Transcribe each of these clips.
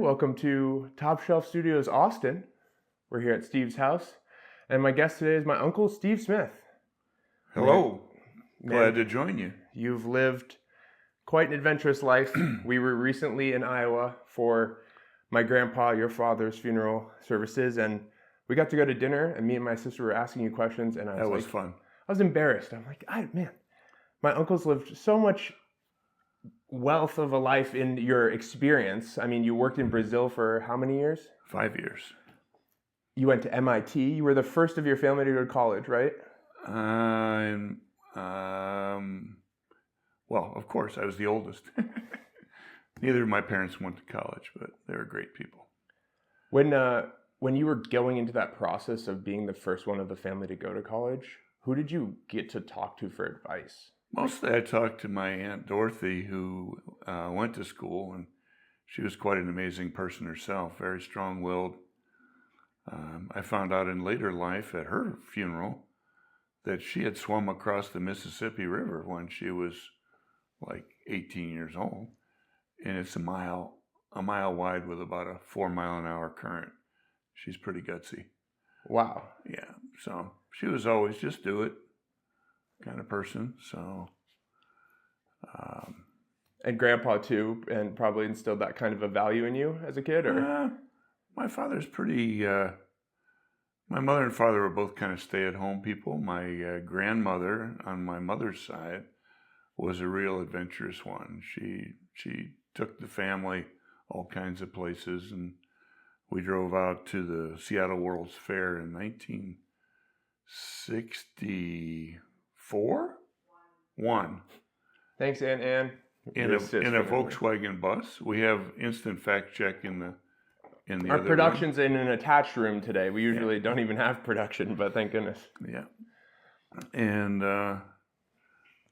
Welcome to Top Shelf Studios Austin. We're here at Steve's house, and my guest today is my uncle, Steve Smith. Hello. Man, Glad to join you. You've lived quite an adventurous life. We were recently in Iowa for my grandpa, your father's funeral services, and we got to go to dinner, and me and my sister were asking you questions, and That was fun. I was embarrassed. I'm like, man, my uncle's lived so much wealth of a life in your experience. I mean, you worked in Brazil for how many years? 5 years. You went to MIT. You were the first of your family to go to college, right? Well, of course, I was the oldest. Neither of my parents went to college, but they were great people. When you were going into that process of being the first one of the family to go to college, who did you get to talk to for advice? Mostly I talked to my Aunt Dorothy, who went to school, and she was quite an amazing person herself, very strong-willed. I found out in later life at her funeral that she had swum across the Mississippi River when she was like 18 years old, and it's a mile wide with about a 4-mile-an-hour current. She's pretty gutsy. Wow. Yeah, so she was always just do it kind of person. So, And grandpa too, and probably instilled that kind of a value in you as a kid, or? My father's pretty. My mother and father were both kind of stay-at-home people. My grandmother on my mother's side was a real adventurous one. She took the family all kinds of places, and we drove out to the Seattle World's Fair in 1964. One. Thanks, Aunt Ann. In a Volkswagen bus. We have instant fact check in the Our other production's in an attached room today. We usually don't even have production, but thank goodness. Yeah. And that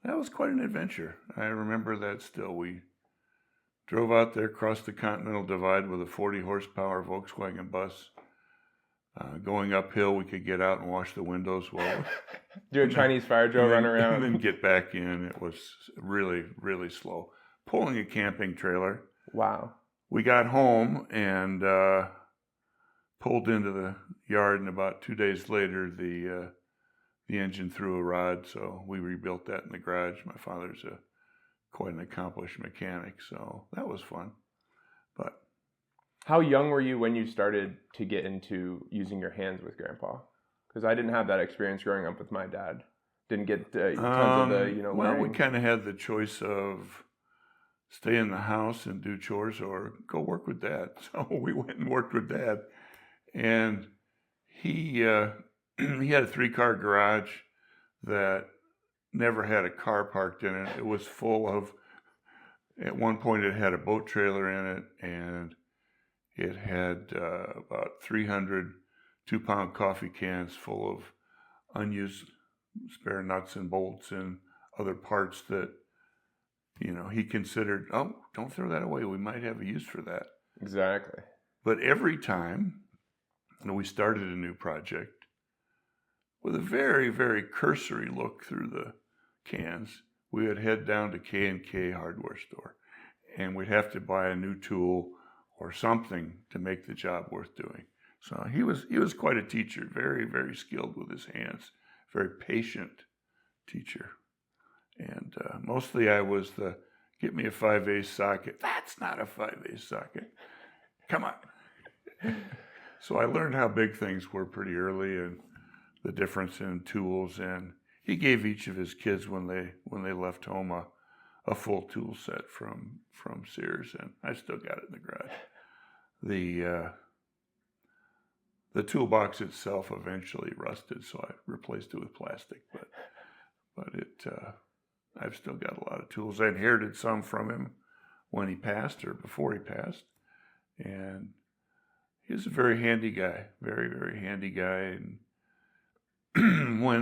was quite an adventure. I remember that still. We drove out there, crossed the Continental Divide with a 40 horsepower Volkswagen bus. Going uphill, we could get out and wash the windows while do a Chinese fire drill, run around, and then get back in. It was really, really slow. Pulling a camping trailer. Wow. We got home and pulled into the yard, and about 2 days later, the engine threw a rod, so we rebuilt that in the garage. My father's quite an accomplished mechanic, so that was fun. But how young were you when you started to get into using your hands with grandpa? Because I didn't have that experience growing up with my dad. Didn't get tons of the, Well, learning. we kind of had the choice of stay in the house and do chores or go work with Dad. So we went and worked with Dad. And he had a 3-car garage that never had a car parked in it. It was full of, at one point it had a boat trailer in it, and it had about 300 2-pound coffee cans full of unused spare nuts and bolts and other parts that, he considered, oh, don't throw that away. We might have a use for that. Exactly. But every time we started a new project, with a very, very cursory look through the cans, we would head down to K&K hardware store, and we'd have to buy a new tool or something to make the job worth doing. So he was quite a teacher, very, very skilled with his hands, very patient teacher. And mostly I was the, get me a 5/8 socket. That's not a 5/8 socket. Come on. So I learned how big things were pretty early and the difference in tools. And he gave each of his kids when they left home a full tool set from Sears, and I still got it in the garage. The toolbox itself eventually rusted, so I replaced it with plastic. But I've still got a lot of tools. I inherited some from him when he passed or before he passed, and he was a very handy guy, very, very handy guy. And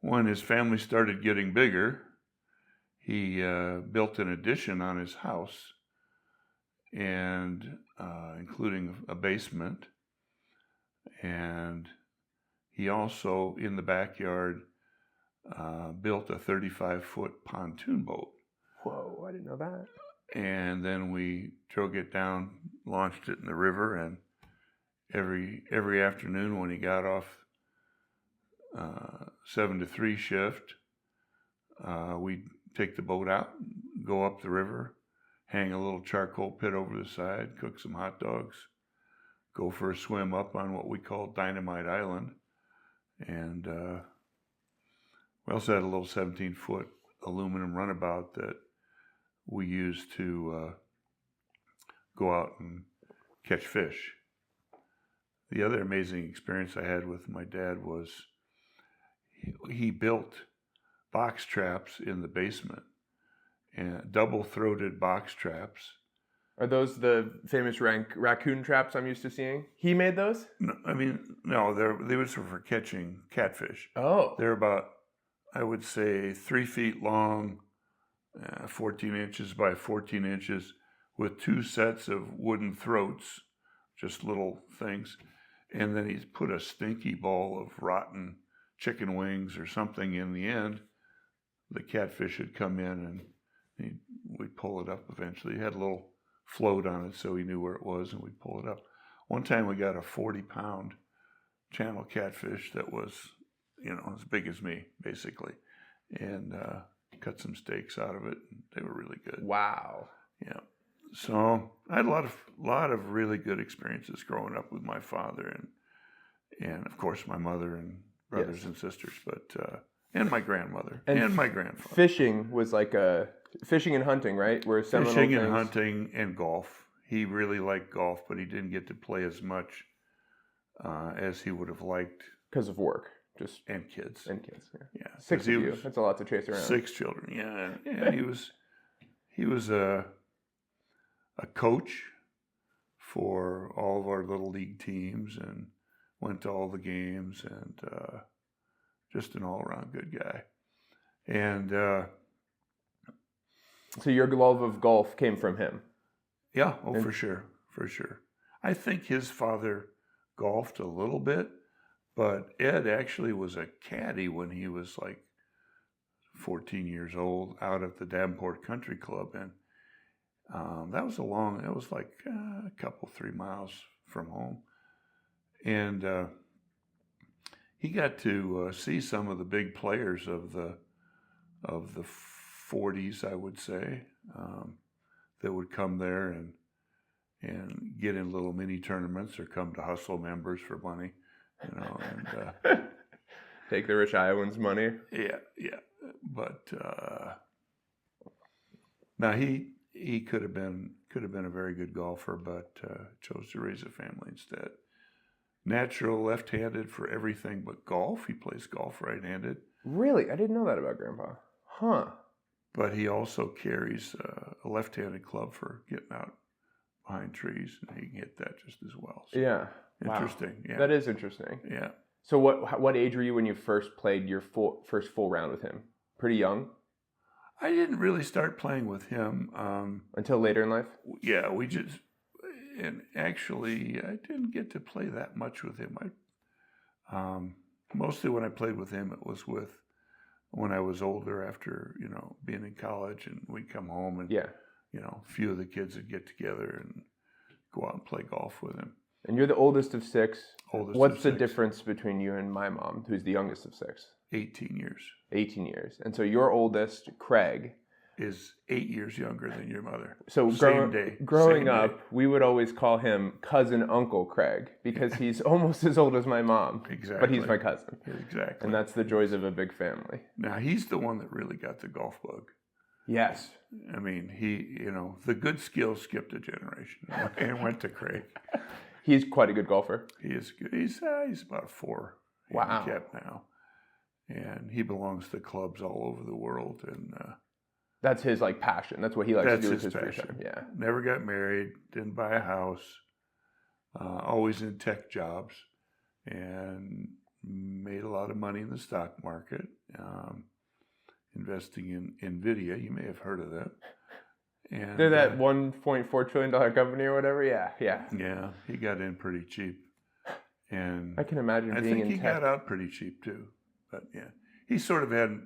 when his family started getting bigger, he built an addition on his house, and including a basement. And he also, in the backyard, built a 35-foot pontoon boat. Whoa, I didn't know that. And then we drove it down, launched it in the river, and every afternoon when he got off 7 to 3 shift, we'd take the boat out, go up the river, hang a little charcoal pit over the side, cook some hot dogs, go for a swim up on what we call Dynamite Island. And we also had a little 17-foot aluminum runabout that we used to go out and catch fish. The other amazing experience I had with my dad was he built box traps in the basement, and double-throated box traps. Are those the famous raccoon traps I'm used to seeing? He made those? No, they were for catching catfish. Oh. They're about, I would say, 3 feet long, 14 inches by 14 inches, with 2 sets of wooden throats, just little things. And then he's put a stinky ball of rotten chicken wings or something in the end. The catfish would come in and we'd pull it up eventually. It had a little float on it so he knew where it was, and we'd pull it up. One time we got a 40-pound channel catfish that was, as big as me, basically. And cut some steaks out of it. They were really good. Wow. Yeah. So I had a lot of really good experiences growing up with my father and of course my mother and brothers and sisters, but and my grandmother and my grandfather. Fishing was like fishing and hunting, right? Were seminal Fishing things. and hunting and golf. He really liked golf, but he didn't get to play as much as he would have liked because of work, and kids. Yeah. 6 of you. That's a lot to chase around. 6 children. Yeah. He was a coach for all of our little league teams and went to all the games, and just an all-around good guy. And so your love of golf came from him? Yeah, for sure. I think his father golfed a little bit, but Ed actually was a caddy when he was like 14 years old out at the Davenport Country Club, and that was like a couple, 3 miles from home. And he got to see some of the big players of the 40s, I would say, that would come there and get in little mini tournaments or come to hustle members for money, and take the rich Iowans' money. Yeah. But now he could have been a very good golfer, but chose to raise a family instead. Natural left-handed for everything but golf. He plays golf right-handed. Really? I didn't know that about Grandpa. Huh. But he also carries a left-handed club for getting out behind trees, and he can hit that just as well. So yeah. Interesting. Wow. Yeah. That is interesting. Yeah. So what age were you when you first played your first full round with him? Pretty young? I didn't really start playing with him. Until later in life? Yeah, and actually I didn't get to play that much with him. Mostly when I played with him, it was when I was older, after, being in college, and we'd come home and, a few of the kids would get together and go out and play golf with him. And you're the oldest of 6. What's the 6. difference between you and my mom, who's the youngest of 6? 18 years. 18 years. And so your oldest, Craig, is 8 years younger than your mother. So growing up, we would always call him cousin Uncle Craig, because he's almost as old as my mom. Exactly. But he's my cousin. Exactly. And that's the joys of a big family. Now, he's the one that really got the golf bug. Yes. I mean, he, the good skills skipped a generation and went to Craig. He's quite a good golfer. He is good. He's about a 4 handicap now. And he belongs to clubs all over the world. And that's his passion. That's what he likes to do with his passion. free time. Yeah. Never got married, didn't buy a house, always in tech jobs, and made a lot of money in the stock market, investing in NVIDIA. You may have heard of that. And they're that $1.4 trillion company or whatever. Yeah. Yeah, he got in pretty cheap. And I can imagine being in tech. I think he got out pretty cheap too. But yeah, he sort of had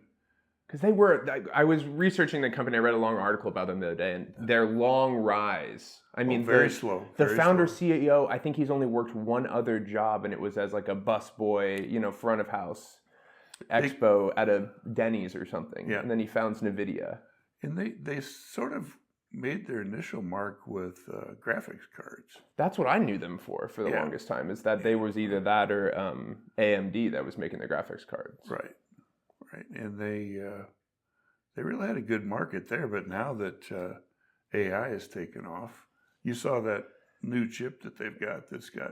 Because they were, I was researching the company. I read a long article about them the other day, and their long rise. I mean, very slow. The Very founder slow. CEO, I think he's only worked one other job, and it was as like a busboy, front of house expo at a Denny's or something. Yeah. And then he founds NVIDIA. And they sort of made their initial mark with graphics cards. That's what I knew them for the longest time, is that they was either that or AMD that was making the graphics cards. Right. And they really had a good market there, but now that AI has taken off, you saw that new chip that they've got that's got...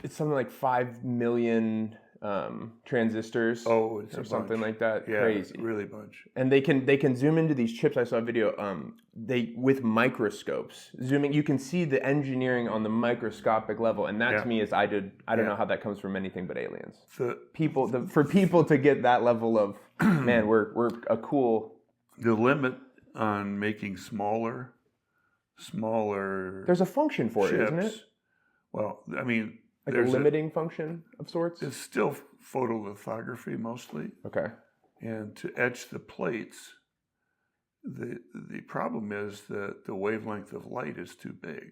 It's something like 5 million transistors or something like that. Yeah, crazy, really bunch. And they can zoom into these chips. I saw a video. With microscopes zooming, you can see the engineering on the microscopic level, and that to me is I don't know how that comes from anything but aliens. For people to get that level of man, we're a cool. The limit on making smaller. There's a function for it, isn't it? Well, I mean. Like a limiting function of sorts? It's still photolithography mostly. Okay. And to etch the plates, the problem is that the wavelength of light is too big.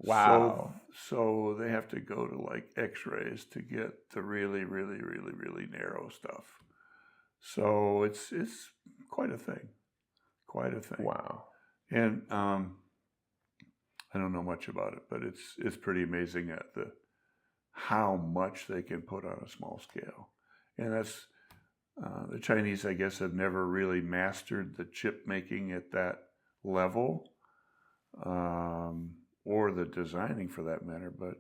Wow. So they have to go to like X-rays to get the really, really, really, really narrow stuff. So it's quite a thing. Quite a thing. Wow. And I don't know much about it, but it's pretty amazing at how much they can put on a small scale. And that's the Chinese, I guess, have never really mastered the chip making at that level, or the designing for that matter. But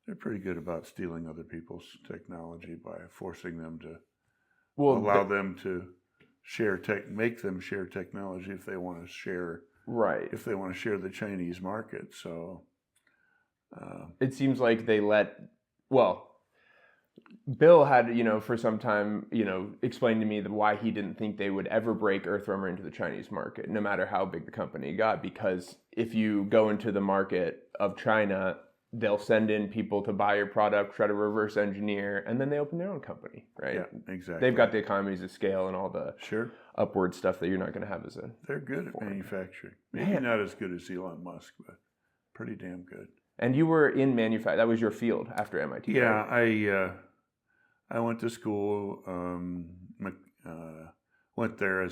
they're pretty good about stealing other people's technology by forcing them to allow them to make them share technology if they want to share. Right. If they want to share the Chinese market. So it seems like they Bill had, for some time, explained to me why he didn't think they would ever break Earthremer into the Chinese market, no matter how big the company got, because if you go into the market of China, they'll send in people to buy your product, try to reverse engineer, and then they open their own company, right? Yeah, exactly. They've got the economies of scale and all the sure upward stuff that you're not going to have as a... They're good at manufacturing. Maybe not as good as Elon Musk, but pretty damn good. And you were in manufacturing. That was your field after MIT. Yeah, right? I went to school, went there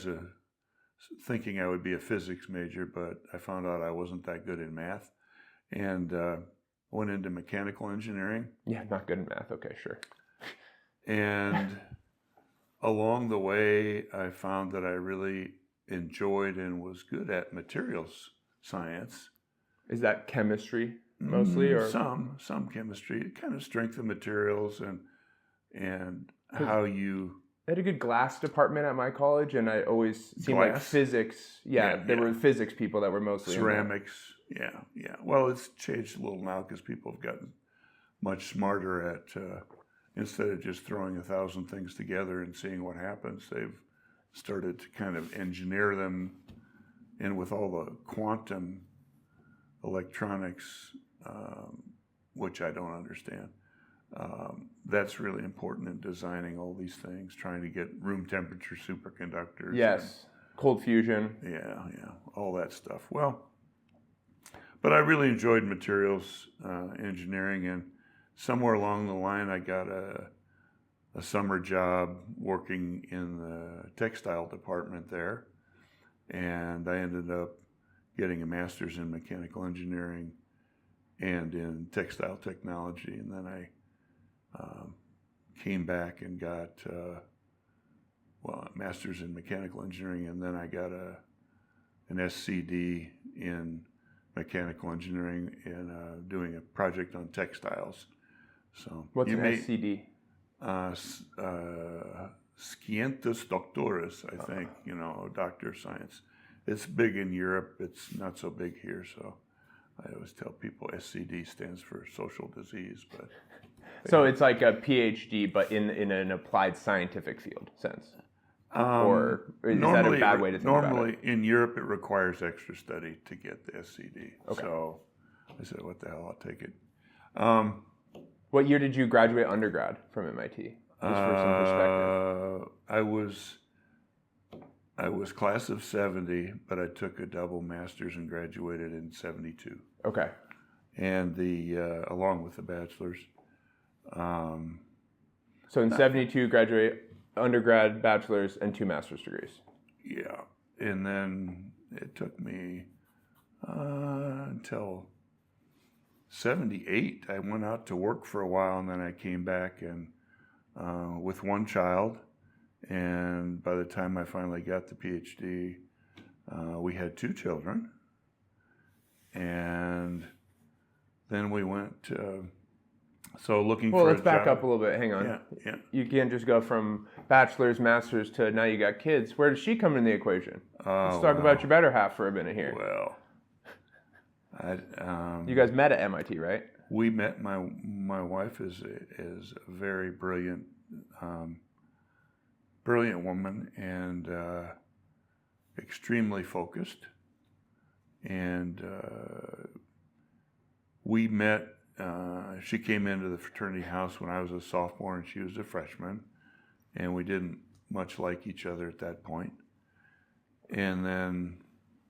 thinking I would be a physics major, but I found out I wasn't that good in math, and went into mechanical engineering. Yeah, not good in math. Okay, sure. And along the way, I found that I really enjoyed and was good at materials science. Is that chemistry mostly, or some chemistry? Kind of strength of materials and how you. I had a good glass department at my college, and I always seemed like physics. There were physics people that were mostly ceramics. Yeah. Well, it's changed a little now because people have gotten much smarter at. Instead of just throwing 1,000 things together and seeing what happens, they've started to kind of engineer them. And with all the quantum electronics, which I don't understand, that's really important in designing all these things, trying to get room temperature superconductors. Yes, cold fusion. Yeah, all that stuff. Well, but I really enjoyed materials engineering, and somewhere along the line, I got a summer job working in the textile department there, and I ended up getting a master's in mechanical engineering and in textile technology, and then I came back and got a master's in mechanical engineering, and then I got an SCD in mechanical engineering and doing a project on textiles. So what's an SCD? Scientis Doctoris, I think, Doctor of Science. It's big in Europe. It's not so big here. So I always tell people SCD stands for social disease. But so it's like a PhD, but in an applied scientific field sense. Or is that a bad way to think about it? Normally, in Europe, it requires extra study to get the SCD. Okay. So I said, what the hell, I'll take it. What year did you graduate undergrad from MIT? Just for some perspective. I was I was class of 70, but I took a double master's and graduated in 72. Okay. And along with the bachelor's. So in 72, graduate, undergrad, bachelor's, and 2 master's degrees. Yeah. And then it took me until 78. I went out to work for a while, and then I came back and with one child. And by the time I finally got the PhD, we had 2 children. And then we went so looking for a job. Well, let's back up a little bit. Hang on. Yeah. You can't just go from bachelor's, master's to now you got kids. Where does she come in the equation? Let's talk about your better half for a minute here. Well, you guys met at MIT, right? We met. My wife is a very brilliant woman and extremely focused. And we met. She came into the fraternity house when I was a sophomore and she was a freshman, and we didn't much like each other at that point. And then,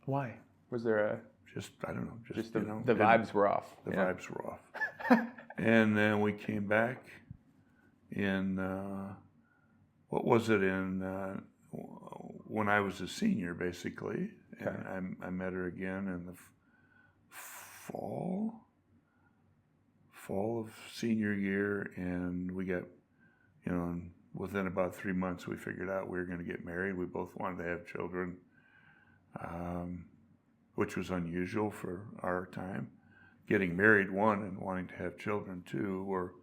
why was there I don't know, just the vibes were off. The vibes were off. And then we came back in what was it when I was a senior, basically. Okay. And I met her again in the fall of senior year, and we got, and within about 3 months we figured out we were going to get married. We both wanted to have children, which was unusual for our time. Getting married, 1, and wanting to have children, 2, were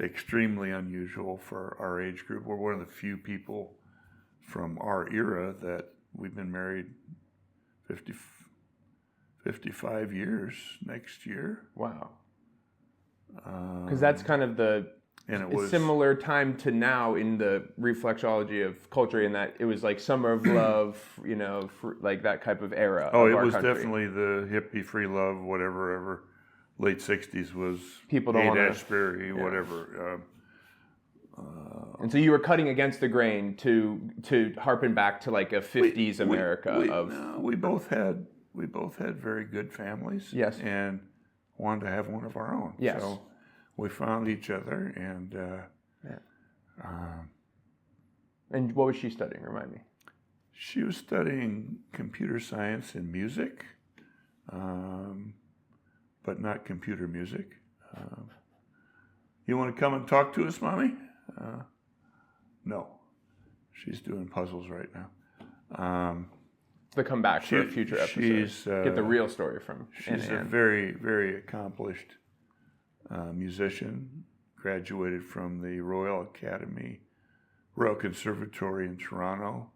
extremely unusual for our age group. We're one of the few people from our era that we've been married 55 years next year. Wow. Because that's kind of a similar time to now in the reflexology of culture, in that it was like summer of love, like that type of era. Oh, of it our was country. definitely the hippie free love, whatever ever. Late 60s was People don't Haight-Ashbury, whatever. And so you were cutting against the grain to harpen back to like a 50s America we both had very good families. Yes. And wanted to have one of our own. Yes. So we found each other, and and what was she studying? Remind me. She was studying computer science and music, but not computer music. You want to come and talk to us, Mommy? No. She's doing puzzles right now. To come back for a future episode. Get the real story from She's a very, very accomplished musician. Graduated from the Royal Conservatory in Toronto.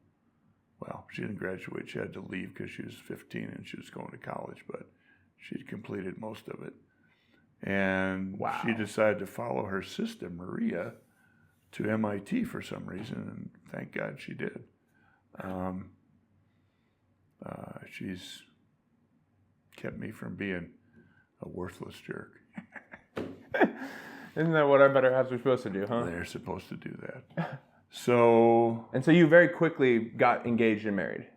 Well, she didn't graduate. She had to leave because she was 15 and she was going to college, but she'd completed most of it. And she decided to follow her sister, Maria, to MIT for some reason, and thank God she did. She's kept me from being a worthless jerk. Isn't that what our better halves are supposed to do, huh? They're supposed to do that. So you very quickly got engaged and married.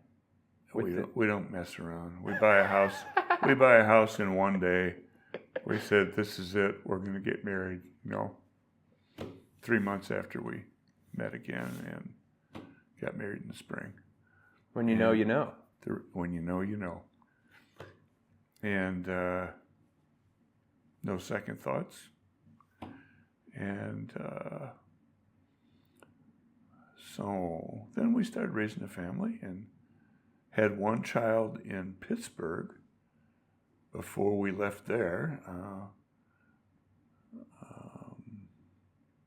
We don't mess around. We buy a house. We buy a house in one day. We said, this is it. We're going to get married. 3 months after we met again and got married in the spring. When you know, you know. When you know, you know. And no second thoughts. And so then we started raising a family and had one child in Pittsburgh before we left there.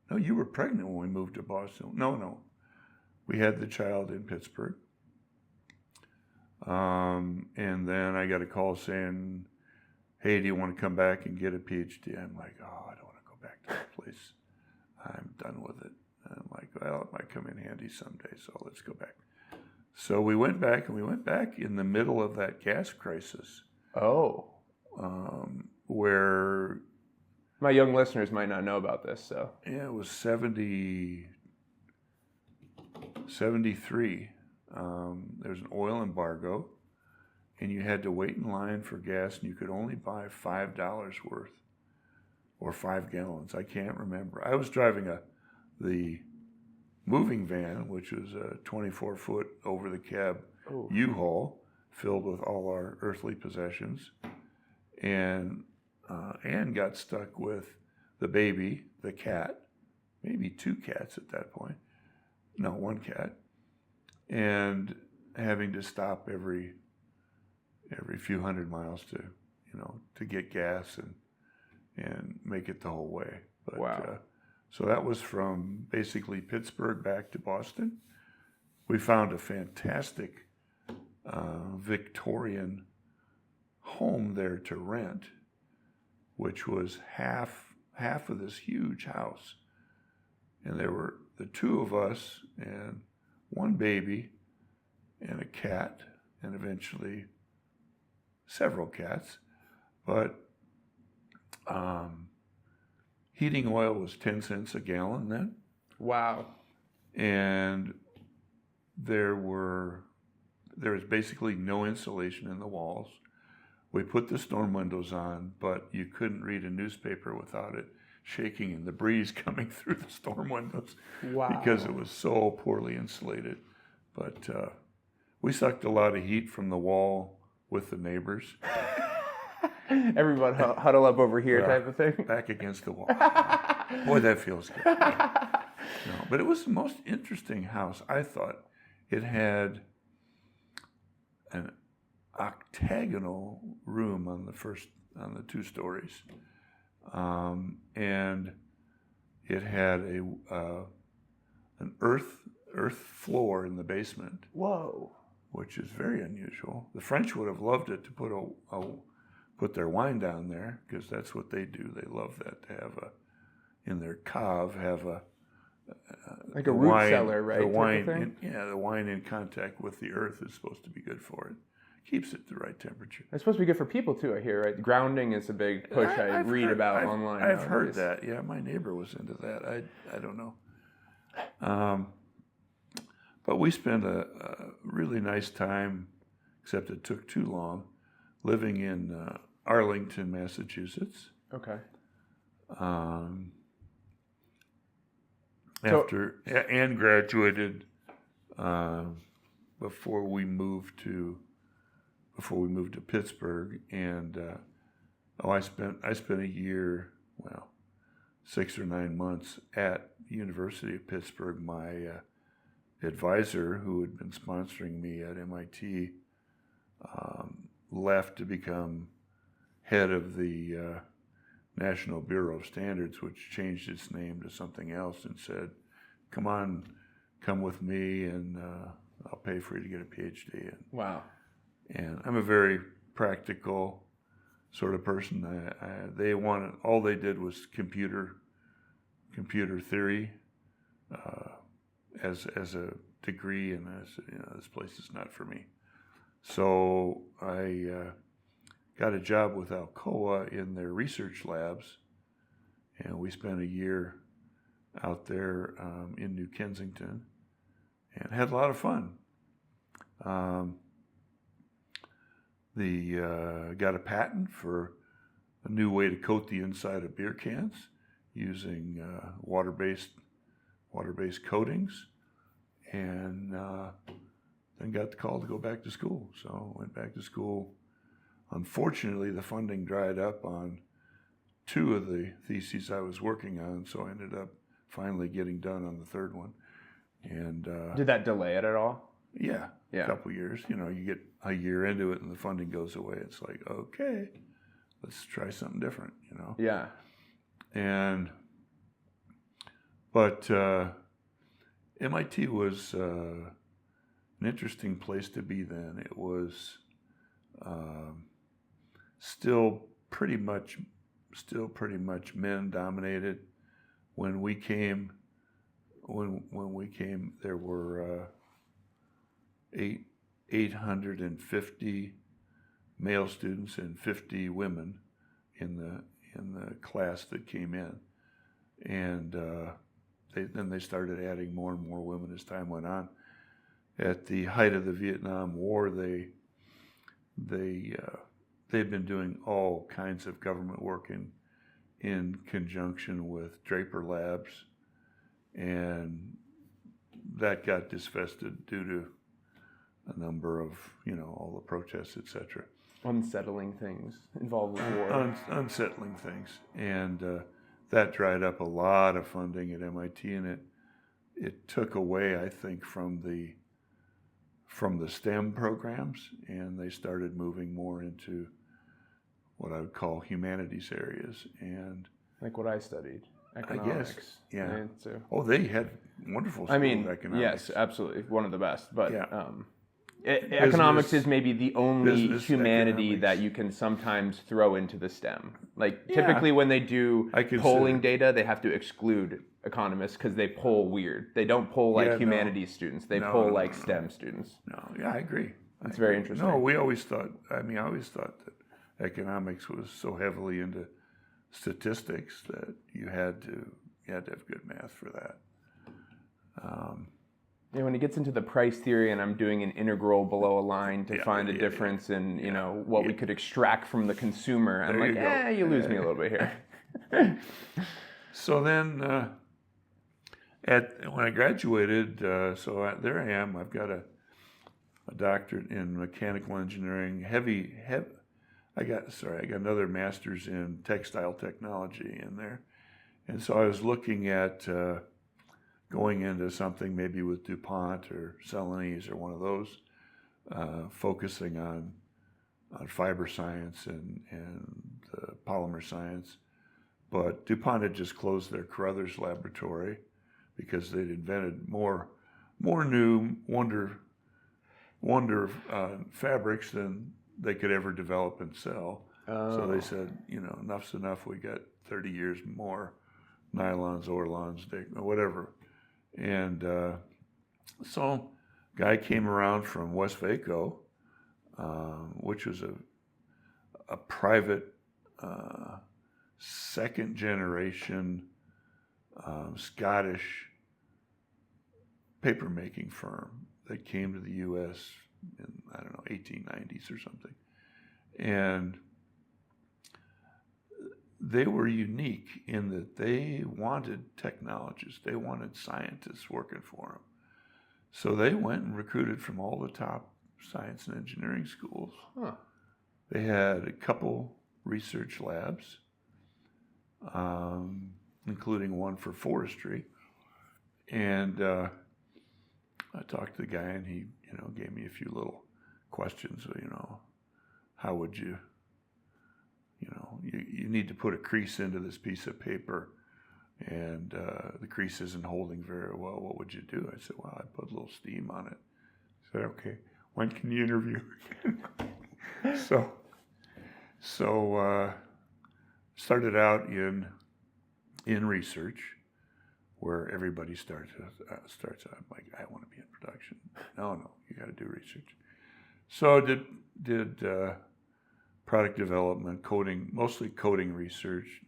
No, you were pregnant when we moved to Boston. No. We had the child in Pittsburgh. And then I got a call saying, hey, do you want to come back and get a PhD? I'm like, I don't want to go back to that place. I'm done with it. And I'm like, well, it might come in handy someday, so let's go back. So we went back, and we went back in the middle of that gas crisis. Oh. Where... My young listeners might not know about this, so... Yeah, it was 73. There's an oil embargo, and you had to wait in line for gas, and you could only buy $5 worth or 5 gallons. I can't remember. I was driving the moving van, which was a 24-foot over the cab U-Haul filled with all our earthly possessions, and Anne got stuck with the baby, the cat, maybe 2 cats at that point. No, 1 cat, and having to stop every few hundred miles to get gas and make it the whole way. But, wow. So that was from basically Pittsburgh back to Boston. We found a fantastic Victorian home there to rent, which was half of this huge house. And there were the 2 of us and 1 baby and a cat, and eventually several cats. But heating oil was 10 cents a gallon then. Wow. And there was basically no insulation in the walls. We put the storm windows on, but you couldn't read a newspaper without it shaking and the breeze coming through the storm windows. Wow. Because it was so poorly insulated. But we sucked a lot of heat from the wall with the neighbors. Everyone huddle up over here type of thing. Back against the wall. Boy, that feels good. No, but it was the most interesting house, I thought. It had an octagonal room on the 2 stories, and it had an earth floor in the basement. Whoa! Which is very unusual. The French would have loved it to put their wine down there, because that's what they do. They love that, to have in their cave have like a root cellar, right? The wine, the wine in contact with the earth is supposed to be good for it. Keeps it the right temperature. It's supposed to be good for people too, I hear, right? Grounding is a big push I read about online. I've heard that. Yeah, my neighbor was into that. I don't know. But we spent a really nice time, except it took too long, living in Arlington, Massachusetts. Okay. After Anne graduated, before we moved to Pittsburgh, and I spent a year, 6 or 9 months at the University of Pittsburgh. My advisor, who had been sponsoring me at MIT, left to become head of the National Bureau of Standards, which changed its name to something else, and said, come with me, and I'll pay for you to get a PhD. And, wow. And I'm a very practical sort of person. All they did was computer theory as a degree, and this place is not for me. So I got a job with Alcoa in their research labs, and we spent a year out there in New Kensington, and had a lot of fun. Got a patent for a new way to coat the inside of beer cans using water-based coatings, and then got the call to go back to school. So went back to school. Unfortunately, the funding dried up on 2 of the theses I was working on, so I ended up finally getting done on the 3rd one. And did that delay it at all? Yeah. A couple years. You get a year into it and the funding goes away. It's like, okay, let's try something different. Yeah. But MIT was an interesting place to be then. It was still pretty much men dominated. When we came, there were 850 male students and 50 women in the class that came in, and then they started adding more and more women as time went on. at the height of the Vietnam War, they'd been doing all kinds of government work in conjunction with Draper Labs, and that got disvested due to a number of, all the protests, etc. Unsettling things involved with war. Unsettling things, and that dried up a lot of funding at MIT, and it took away, I think, from the STEM programs, and they started moving more into what I would call humanities areas, and like what I studied, economics. I guess, yeah. Right? So, they had wonderful school of economics. Yes, absolutely, one of the best. But yeah. Economics is maybe the only humanity economics that you can sometimes throw into the STEM. Like typically when they do polling data, they have to exclude economists because they poll weird. They don't poll like humanities students. They poll like STEM students. I agree. It's very interesting. No, I always thought that economics was so heavily into statistics that you had to have good math for that. When it gets into the price theory and I'm doing an integral below a line to find a difference in, what we could extract from the consumer, I'm like, you lose me a little bit here. So then, when I graduated, there I am. I've got a doctorate in mechanical engineering, I got another master's in textile technology in there. And so I was looking at going into something maybe with DuPont or Celanese or one of those, focusing on fiber science and polymer science. But DuPont had just closed their Carruthers laboratory because they'd invented more new wonder fabrics than they could ever develop and sell. So they said, enough's enough. We got 30 years more nylons, orlons, whatever. And so guy came around from Westvaco, which was a private second generation Scottish papermaking firm that came to the U.S. in, 1890s or something. And they were unique in that they wanted technologists. They wanted scientists working for them. So they went and recruited from all the top science and engineering schools. Huh. They had a couple research labs, including one for forestry. And I talked to the guy, and he, gave me a few little questions. How would you, you need to put a crease into this piece of paper, and the crease isn't holding very well. What would you do? I said, well, I put a little steam on it. He said, okay, when can you interview? So started out in research, where everybody starts out like, I want to be in production. No, you got to do research. So did product development, mostly coding research,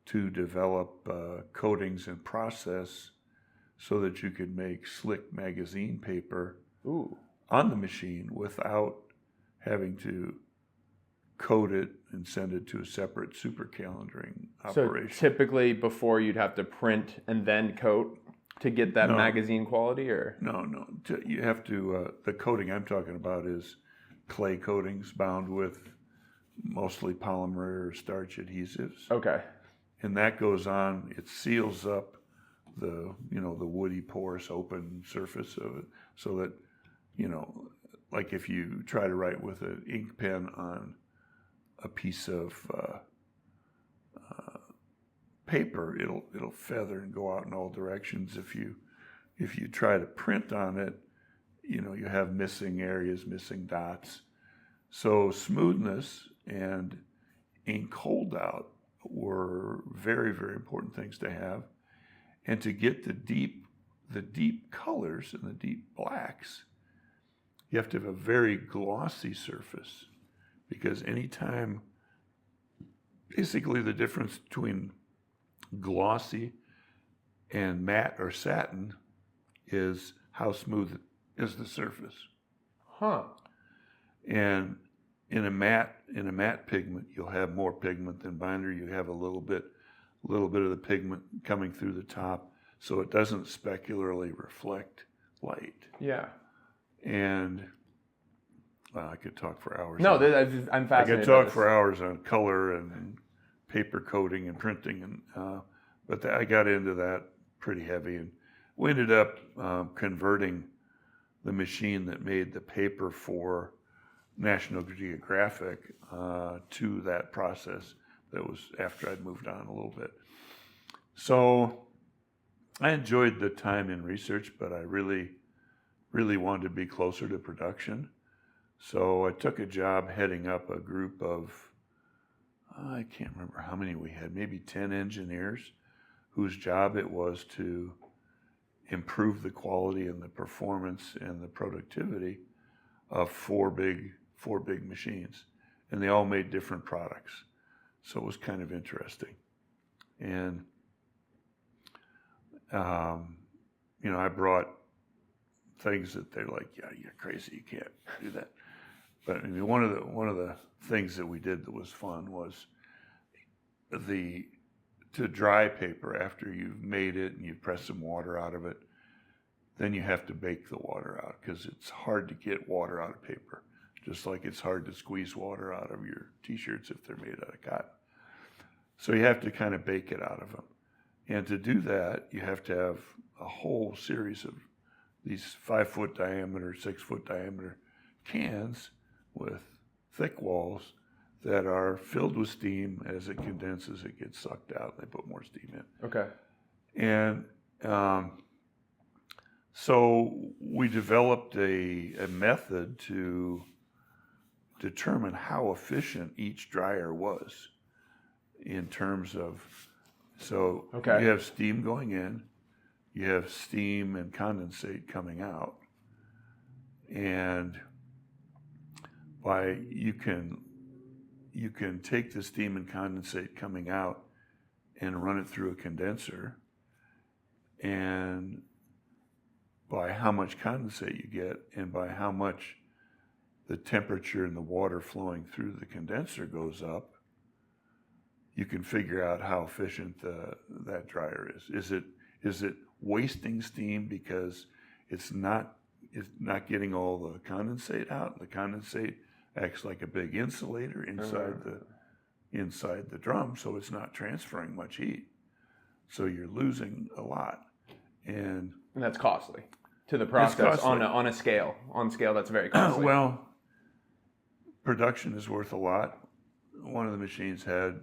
to develop coatings and process so that you could make slick magazine paper on the machine without having to code it and send it to a separate super calendaring operation. So typically before you'd have to print and then coat to get that magazine quality, or? No. You have to, the coating I'm talking about is clay coatings bound with mostly polymer or starch adhesives. Okay. And that goes on, it seals up the woody porous open surface of it so that, like if you try to write with an ink pen on a piece of paper, it'll feather and go out in all directions. If you try to print on it, you have missing areas, missing dots. So smoothness and ink holdout were very, very important things to have, and to get the deep colors and the deep blacks, you have to have a very glossy surface. Because anytime, basically the difference between glossy and matte or satin is how smooth is the surface. Huh. And in a matte pigment, you'll have more pigment than binder. You have a little bit of the pigment coming through the top, so it doesn't specularly reflect light. Yeah. And I could talk for hours. No, I'm fascinated. I could talk for hours on color and paper coating and printing, and but I got into that pretty heavy, and we ended up converting the machine that made the paper for National Geographic to that process. That was after I'd moved on a little bit. So I enjoyed the time in research, but I really wanted to be closer to production. So I took a job heading up a group of, I can't remember how many we had, maybe 10 engineers whose job it was to improve the quality and the performance and the productivity of four big machines. And they all made different products. So it was kind of interesting. And, I brought things that they're like, yeah, you're crazy, you can't do that. But I mean, one of the things that we did that was fun was to dry paper after you've made it and you press some water out of it, then you have to bake the water out because it's hard to get water out of paper, just like it's hard to squeeze water out of your t-shirts if they're made out of cotton. So you have to kind of bake it out of them. And to do that, you have to have a whole series of these 5-foot diameter, 6-foot diameter cans with thick walls that are filled with steam. As it condenses, it gets sucked out. They put more steam in. Okay. And so we developed a method to determine how efficient each dryer was in terms of, so Okay. you have steam going in, you have steam and condensate coming out, and you can take the steam and condensate coming out and run it through a condenser, and by how much condensate you get and by how much the temperature in the water flowing through the condenser goes up, you can figure out how efficient that dryer is. Is it wasting steam because it's not getting all the condensate out? The condensate acts like a big insulator inside the drum, so it's not transferring much heat. So you're losing a lot, and that's costly to the process on scale that's very costly. Well, production is worth a lot. One of the machines had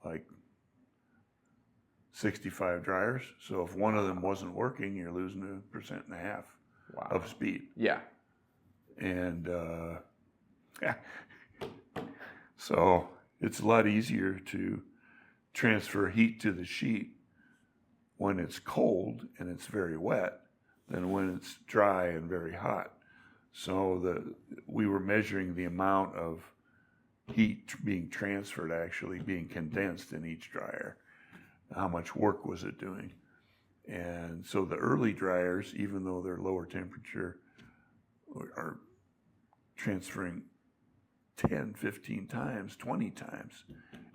like 65 dryers. So if one of them wasn't working, you're losing 1.5% of speed. Yeah. And so it's a lot easier to transfer heat to the sheet when it's cold and it's very wet than when it's dry and very hot. So we were measuring the amount of heat being transferred, actually being condensed in each dryer. How much work was it doing? And so the early dryers, even though they're lower temperature, are transferring 10, 15 times, 20 times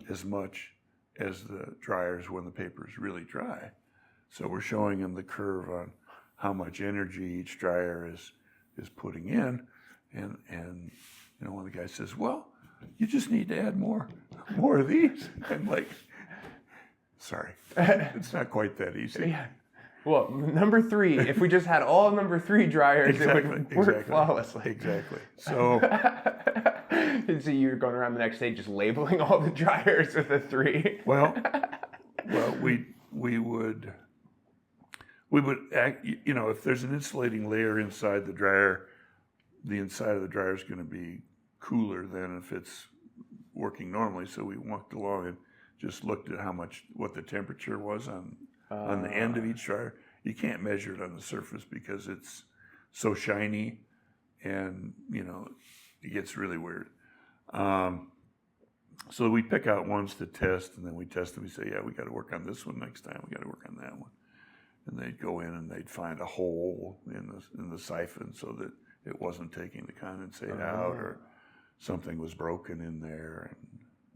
as much as the dryers when the paper is really dry. So we're showing them the curve on how much energy each dryer is putting in. And one of the guys says, well, you just need to add more of these. I'm like, sorry, it's not quite that easy. Yeah. Well, number 3, if we just had all number 3 dryers, it would work flawlessly. Exactly. So you're going around the next day just labeling all the dryers with a 3. Well, we would act, if there's an insulating layer inside the dryer, the inside of the dryer is going to be cooler than if it's working normally. So we walked along and just looked at what the temperature was on the end of each dryer. You can't measure it on the surface because it's so shiny, and it gets really weird. So we pick out ones to test, and then we test them. We say, yeah, we got to work on this one next time. We got to work on that one. and they'd go in and they'd find a hole in the siphon so that it wasn't taking the condensate out, or something was broken in there,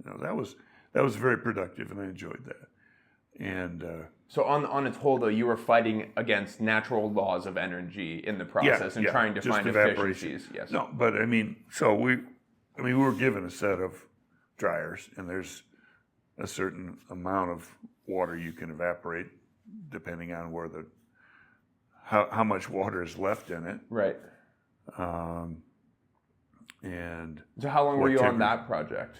and that was very productive, and I enjoyed that. And so on its whole, though, you were fighting against natural laws of energy in the process and trying to find efficiencies. Yes. No, but we were given a set of dryers, and there's a certain amount of water you can evaporate depending on where how much water is left in it. Right. And so how long were you on that project?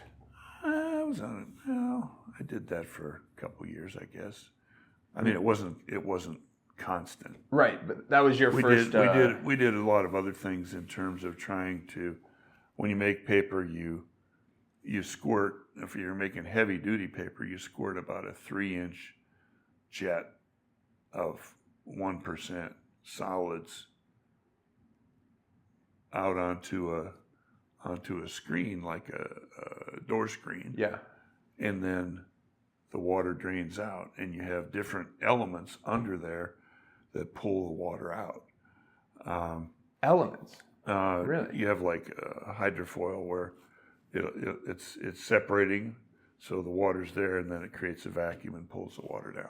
I was on it. Well, I did that for a couple years, I guess. I mean, it wasn't constant. Right, but that was your first. We did a lot of other things in terms of trying to, when you make paper, you squirt. If you're making heavy duty paper, you squirt about a 3-inch jet of 1% solids out onto a screen, like a door screen. Yeah. And then the water drains out, and you have different elements under there that pull the water out. Elements? Really? You have like a hydrofoil where it's separating, so the water's there, and then it creates a vacuum and pulls the water down.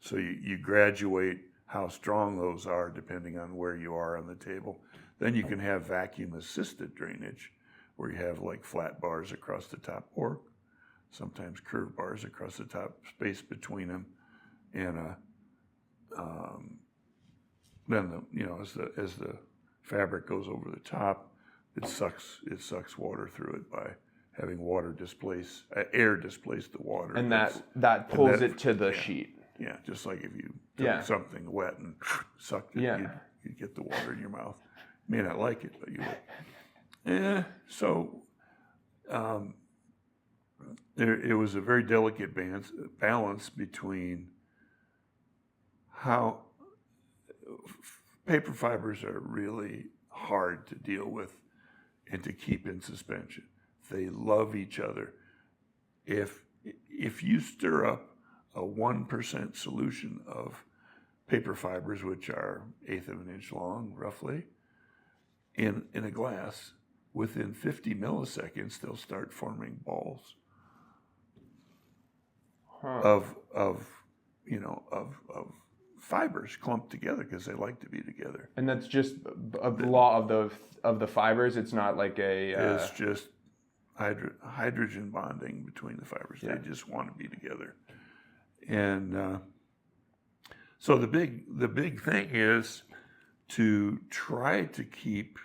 So you graduate how strong those are depending on where you are on the table. Then you can have vacuum-assisted drainage, where you have like flat bars across the top, or sometimes curved bars across the top, space between them, and then as the fabric goes over the top, it sucks water through it by having air displace the water, and that pulls it to the sheet. Yeah, just like if you took something wet and sucked it, you'd get the water in your mouth. You may not like it, but you would. So it was a very delicate balance between how paper fibers are really hard to deal with and to keep in suspension. They love each other. If you stir up a 1% solution of paper fibers, which are 1/8 of an inch long, roughly, in a glass, within 50 milliseconds, they'll start forming balls of fibers clumped together because they like to be together. And that's just a law of the fibers. It's not like it's just hydrogen bonding between the fibers. Yeah. They just want to be together. And so the big thing is to try to keep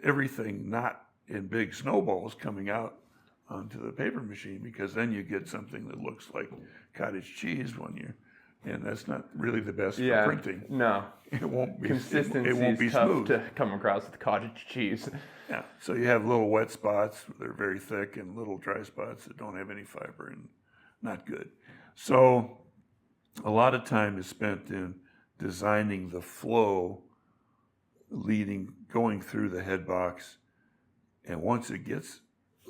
everything not in big snowballs coming out onto the paper machine, because then you get something that looks like cottage cheese and that's not really the best for printing. No, it won't be. Consistency it won't be is tough smooth to come across with cottage cheese. Yeah, so you have little wet spots that are very thick and little dry spots that don't have any fiber, and not good. So a lot of time is spent in designing the flow going through the head box, and once it gets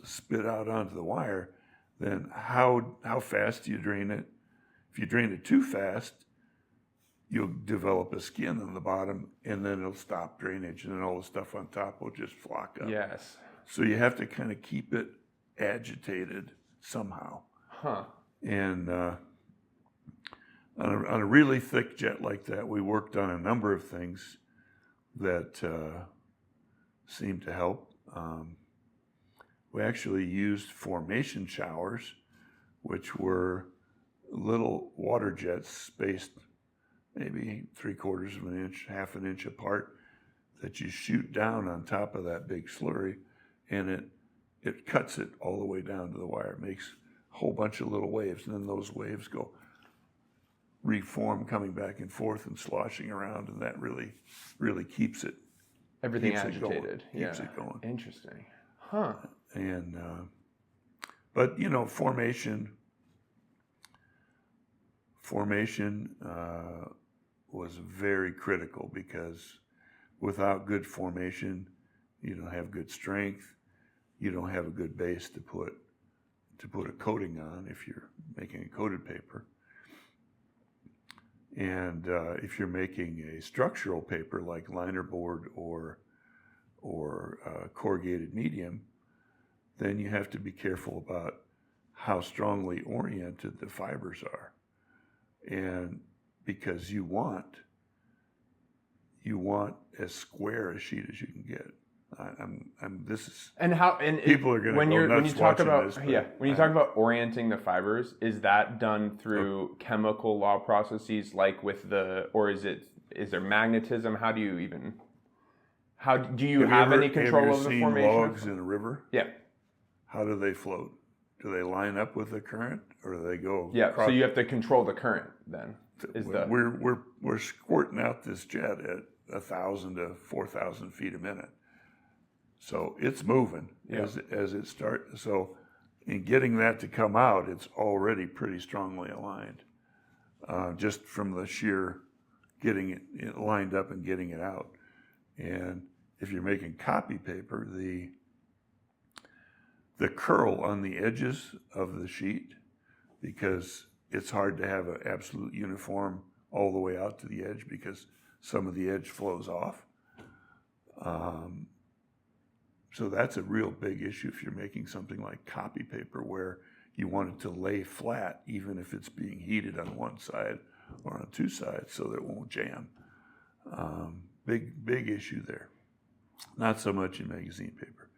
spit out onto the wire, then how fast do you drain it? If you drain it too fast, you'll develop a skin on the bottom, and then it'll stop drainage, and then all the stuff on top will just flock up. Yes. So you have to kind of keep it agitated somehow. Huh. And on a really thick jet like that, we worked on a number of things that seemed to help. We actually used formation showers, which were little water jets spaced maybe 3/4 of an inch, 1/2 an inch apart, that you shoot down on top of that big slurry, and it cuts it all the way down to the wire. It makes a whole bunch of little waves, and then those waves reform, coming back and forth and sloshing around, and that really keeps it. Everything agitated. Keeps it going. Interesting. Huh. And but formation was very critical, because without good formation, you don't have good strength. You don't have a good base to put a coating on if you're making a coated paper. And if you're making a structural paper like linerboard or corrugated medium, then you have to be careful about how strongly oriented the fibers are, and because you want as square a sheet as you can get. This is, And how, and people are going to go nuts watching this. When you talk about orienting the fibers, is that done through chemical law processes like with or is there magnetism? How do you have any control over the formation? Have you ever seen logs in a river? Yeah. How do they float? Do they line up with the current, or do they go? Yeah. So you have to control the current then. We're squirting out this jet at 1,000 to 4,000 feet a minute. So it's moving as it starts. So in getting that to come out, it's already pretty strongly aligned, just from the sheer getting it lined up and getting it out. And if you're making copy paper, the curl on the edges of the sheet, because it's hard to have an absolute uniform all the way out to the edge because some of the edge flows off. So that's a real big issue if you're making something like copy paper, where you want it to lay flat even if it's being heated on one side or on two sides so that it won't jam. Big issue there. Not so much in magazine paper.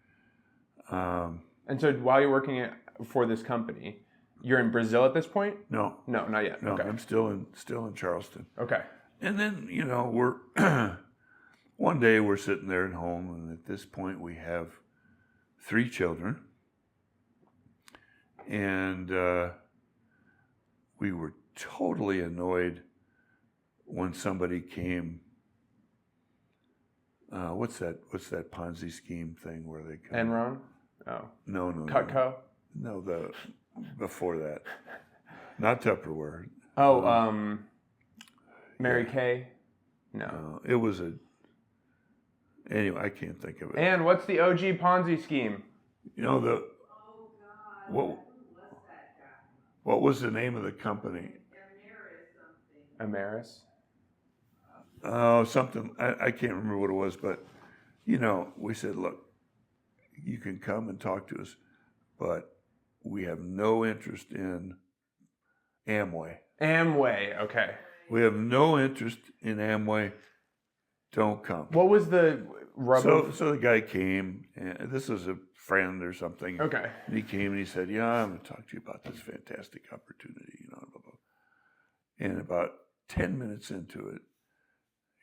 And so while you're working for this company, you're in Brazil at this point? No, not yet. No, okay. I'm still in Charleston. Okay. And then, we're one day we're sitting there at home, and at this point we have 3 children, and we were totally annoyed when somebody came. What's that Ponzi scheme thing where they come? Enron? Oh. No. Cutco? No, the before that. Not Tupperware. Oh, Mary Kay? No. It was anyway, I can't think of it. And what's the OG Ponzi scheme? Oh God. What was the name of the company? Ameris? Oh, something. I can't remember what it was, but we said, look, you can come and talk to us, but we have no interest in Amway. Amway, okay. We have no interest in Amway. Don't come. What was the rub? So the guy came, and this was a friend or something. Okay. And he came and he said, "Yeah, I'm going to talk to you about this fantastic opportunity." Blah, blah, blah. And about 10 minutes into it,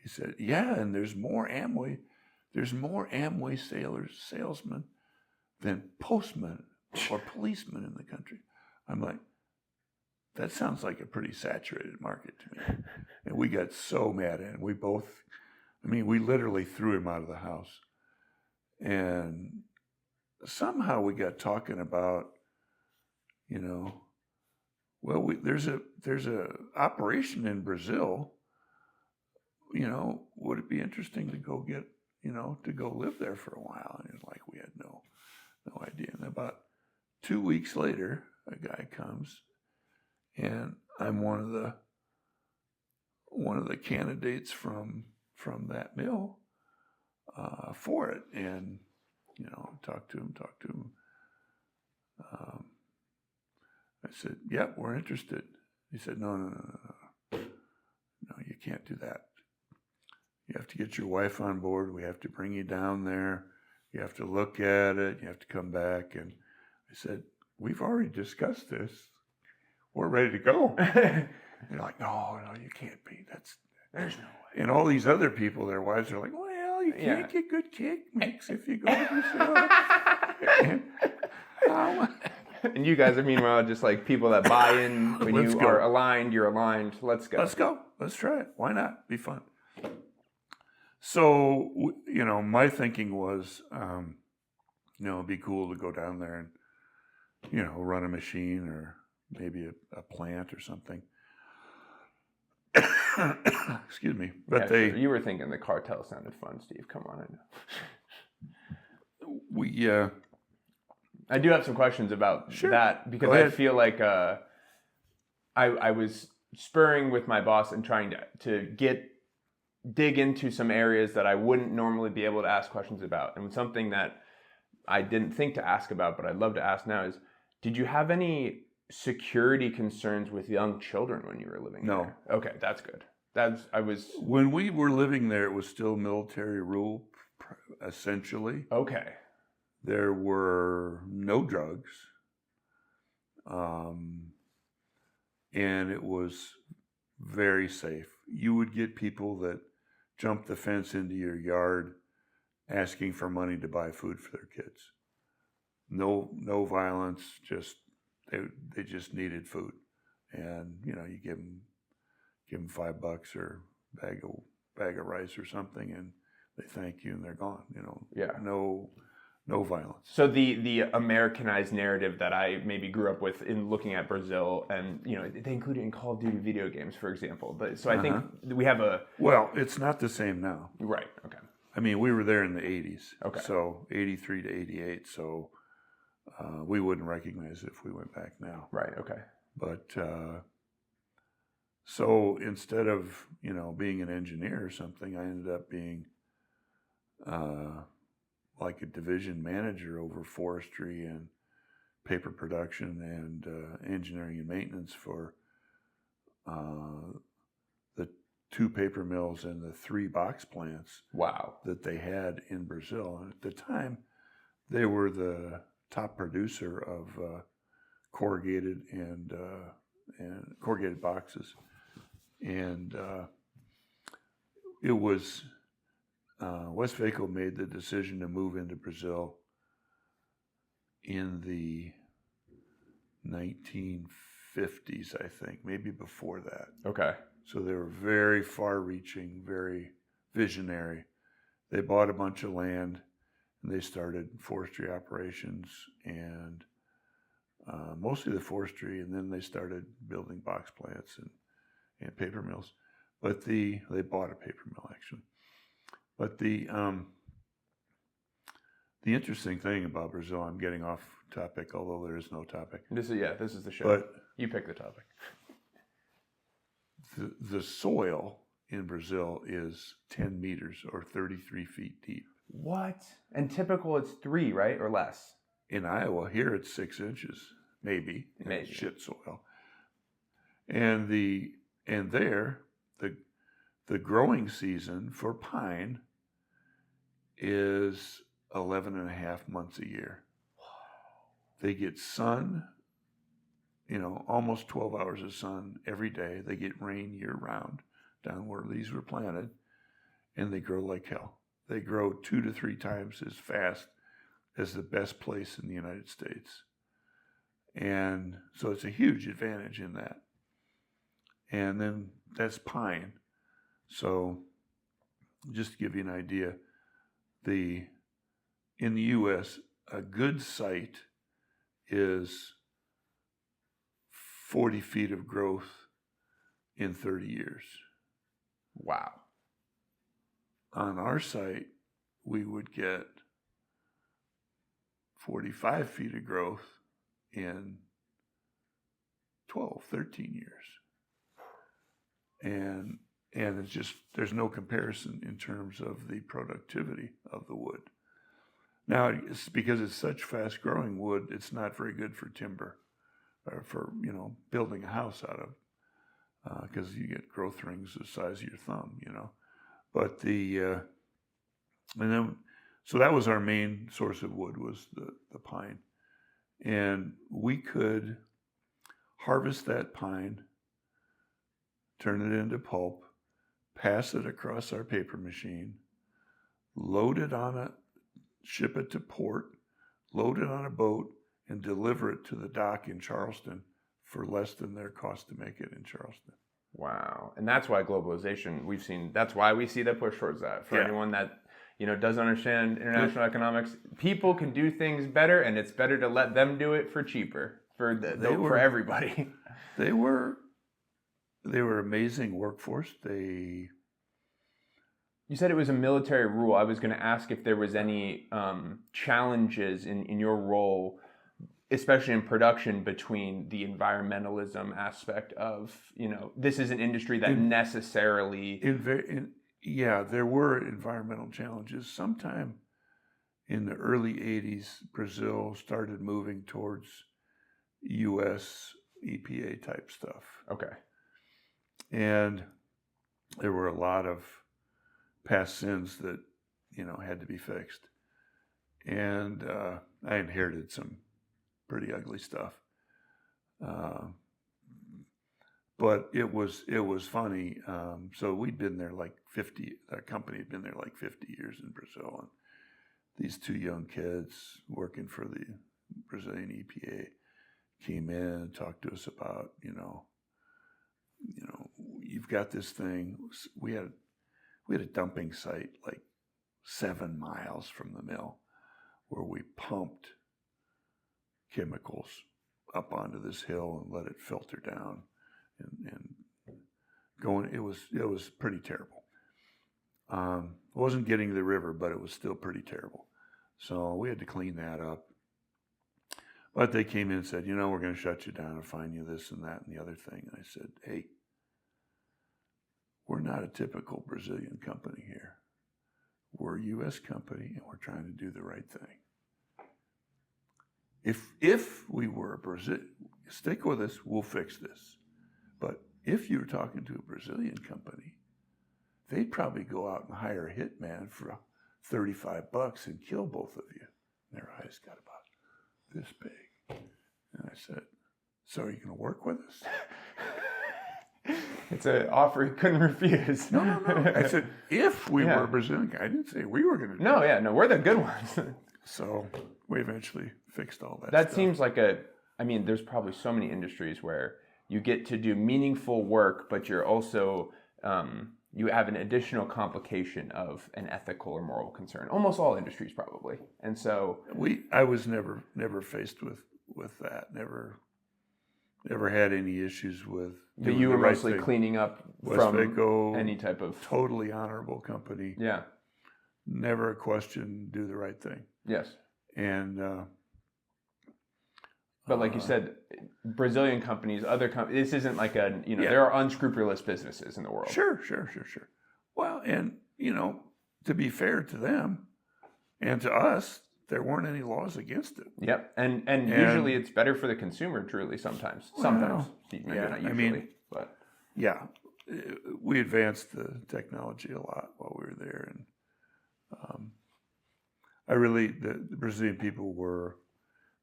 he said, "Yeah, and there's more Amway. There's more Amway salesmen than postmen or policemen in the country." I'm like, that sounds like a pretty saturated market to me. And we got so mad at him. We literally threw him out of the house. And somehow we got talking about, there's a operation in Brazil. Would it be interesting to go get, to go live there for a while? And it's like, we had no idea. And about 2 weeks later, a guy comes, and I'm one of the candidates from that mill for it. And talk to him. I said, "Yeah, we're interested." He said, No, you can't do that. You have to get your wife on board. We have to bring you down there. You have to look at it. You have to come back. And I said, "We've already discussed this. We're ready to go." They're like, no, you can't be. There's no way. And all these other people, their wives are like, "Well, you can't get good cake mix if you go to Brazil." And you guys are meanwhile just like people that buy in. When you are aligned, you're aligned. Let's go. Let's go. Let's try it. Why not? Be fun. So, my thinking was, it'd be cool to go down there and, run a machine or maybe a plant or something. Excuse me. But you were thinking the cartel sounded fun, Steve. Come on, I know. I do have some questions about that because I feel like I was spurring with my boss and trying to dig into some areas that I wouldn't normally be able to ask questions about. And something that I didn't think to ask about, but I'd love to ask now is, did you have any security concerns with young children when you were living No. there? Okay, that's good. When we were living there, it was still military rule, essentially. Okay. There were no drugs. And it was very safe. You would get people that jumped the fence into your yard asking for money to buy food for their kids. No violence, just they just needed food. And you give them $5 or bag of rice or something, and they thank you and they're gone. Yeah. No violence. So the Americanized narrative that I maybe grew up with in looking at Brazil, and they include it in Call of Duty video games, for example. But so I think we have Well, it's not the same now. Right. Okay. I mean, we were there in the 80s. Okay. So 83 to 88. So we wouldn't recognize it if we went back now. Right. Okay. But so instead of being an engineer or something, I ended up being like a division manager over forestry and paper production and engineering and maintenance for the 2 paper mills and the 3 box plants. Wow. That they had in Brazil. And at the time, they were the top producer of corrugated and corrugated boxes. And it was Westvaco made the decision to move into Brazil in the 1950s, I think, maybe before that. Okay. So they were very far-reaching, very visionary. They bought a bunch of land, and they started forestry operations, and mostly the forestry, and then they started building box plants and paper mills. But they bought a paper mill, actually. But the interesting thing about Brazil, I'm getting off topic, although there is no topic. This is the show. But you pick the topic. The soil in Brazil is 10 meters or 33 feet deep. What? And typical it's 3, right? Or less? In Iowa, here it's 6 inches, maybe. Maybe. Shit soil. And there, the growing season for pine is 11 and a half months a year. They get sun, almost 12 hours of sun every day. They get rain year round down where these were planted, and they grow like hell. They grow 2 to 3 times as fast as the best place in the United States. And so it's a huge advantage in that. And then that's pine. So just to give you an idea, in the U.S., a good site is 40 feet of growth in 30 years. Wow. On our site, we would get 45 feet of growth in 12, 13 years. And it's just, there's no comparison in terms of the productivity of the wood. Now, it's because it's such fast growing wood, it's not very good for timber or for, building a house out of, because you get growth rings the size of your thumb, But so that was our main source of wood, was the pine. And we could harvest that pine, turn it into pulp, pass it across our paper machine, load it ship it to port, load it on a boat, and deliver it to the dock in Charleston for less than their cost to make it in Charleston. Wow. And that's why globalization, that's why we see that push towards that. For anyone that, doesn't understand international economics, people can do things better, and it's better to let them do it for cheaper for everybody. They were amazing workforce. You said it was a military rule. I was going to ask if there was any challenges in your role especially in production, between the environmentalism aspect of, this is an industry that necessarily... Yeah, there were environmental challenges. Sometime in the early 80s, Brazil started moving towards U.S. EPA type stuff. Okay. And there were a lot of past sins that, had to be fixed. And I inherited some pretty ugly stuff. But it was funny. So we'd been there like 50, our company had been there like 50 years in Brazil. And these two young kids working for the Brazilian EPA came in and talked to us about, you've got this thing. We had a dumping site like 7 miles from the mill where we pumped chemicals up onto this hill and let it filter down and going. It was pretty terrible. It wasn't getting to the river, but it was still pretty terrible. So we had to clean that up. But they came in and said, we're going to shut you down and fine you this and that and the other thing. And I said, hey, we're not a typical Brazilian company here. We're a U.S. company, and we're trying to do the right thing. If we were a Brazil, stick with us, we'll fix this. But if you were talking to a Brazilian company, they'd probably go out and hire a hitman for $35 and kill both of you. And their eyes got about this big. And I said, so are you going to work with us? It's an offer he couldn't refuse. No. I said, if we were a Brazilian guy, I didn't say we were going to do it. No, we're the good ones. So we eventually fixed all that That stuff. seems like there's probably so many industries where you get to do meaningful work, but you're also, you have an additional complication of an ethical or moral concern. Almost all industries probably. And so... I was never faced with that. Never had any issues with... But you were mostly cleaning up from Westvaco, any type of... Totally honorable company. Yeah. Never a question, do the right thing. Yes. And... but like you said, Brazilian companies, other companies, this isn't like there are unscrupulous businesses in the world. Sure. Well, and, to be fair to them and to us, there weren't any laws against it. Yep. And usually it's better for the consumer, truly, sometimes. Sometimes. Not usually. But yeah, we advanced the technology a lot while we were there. And the Brazilian people were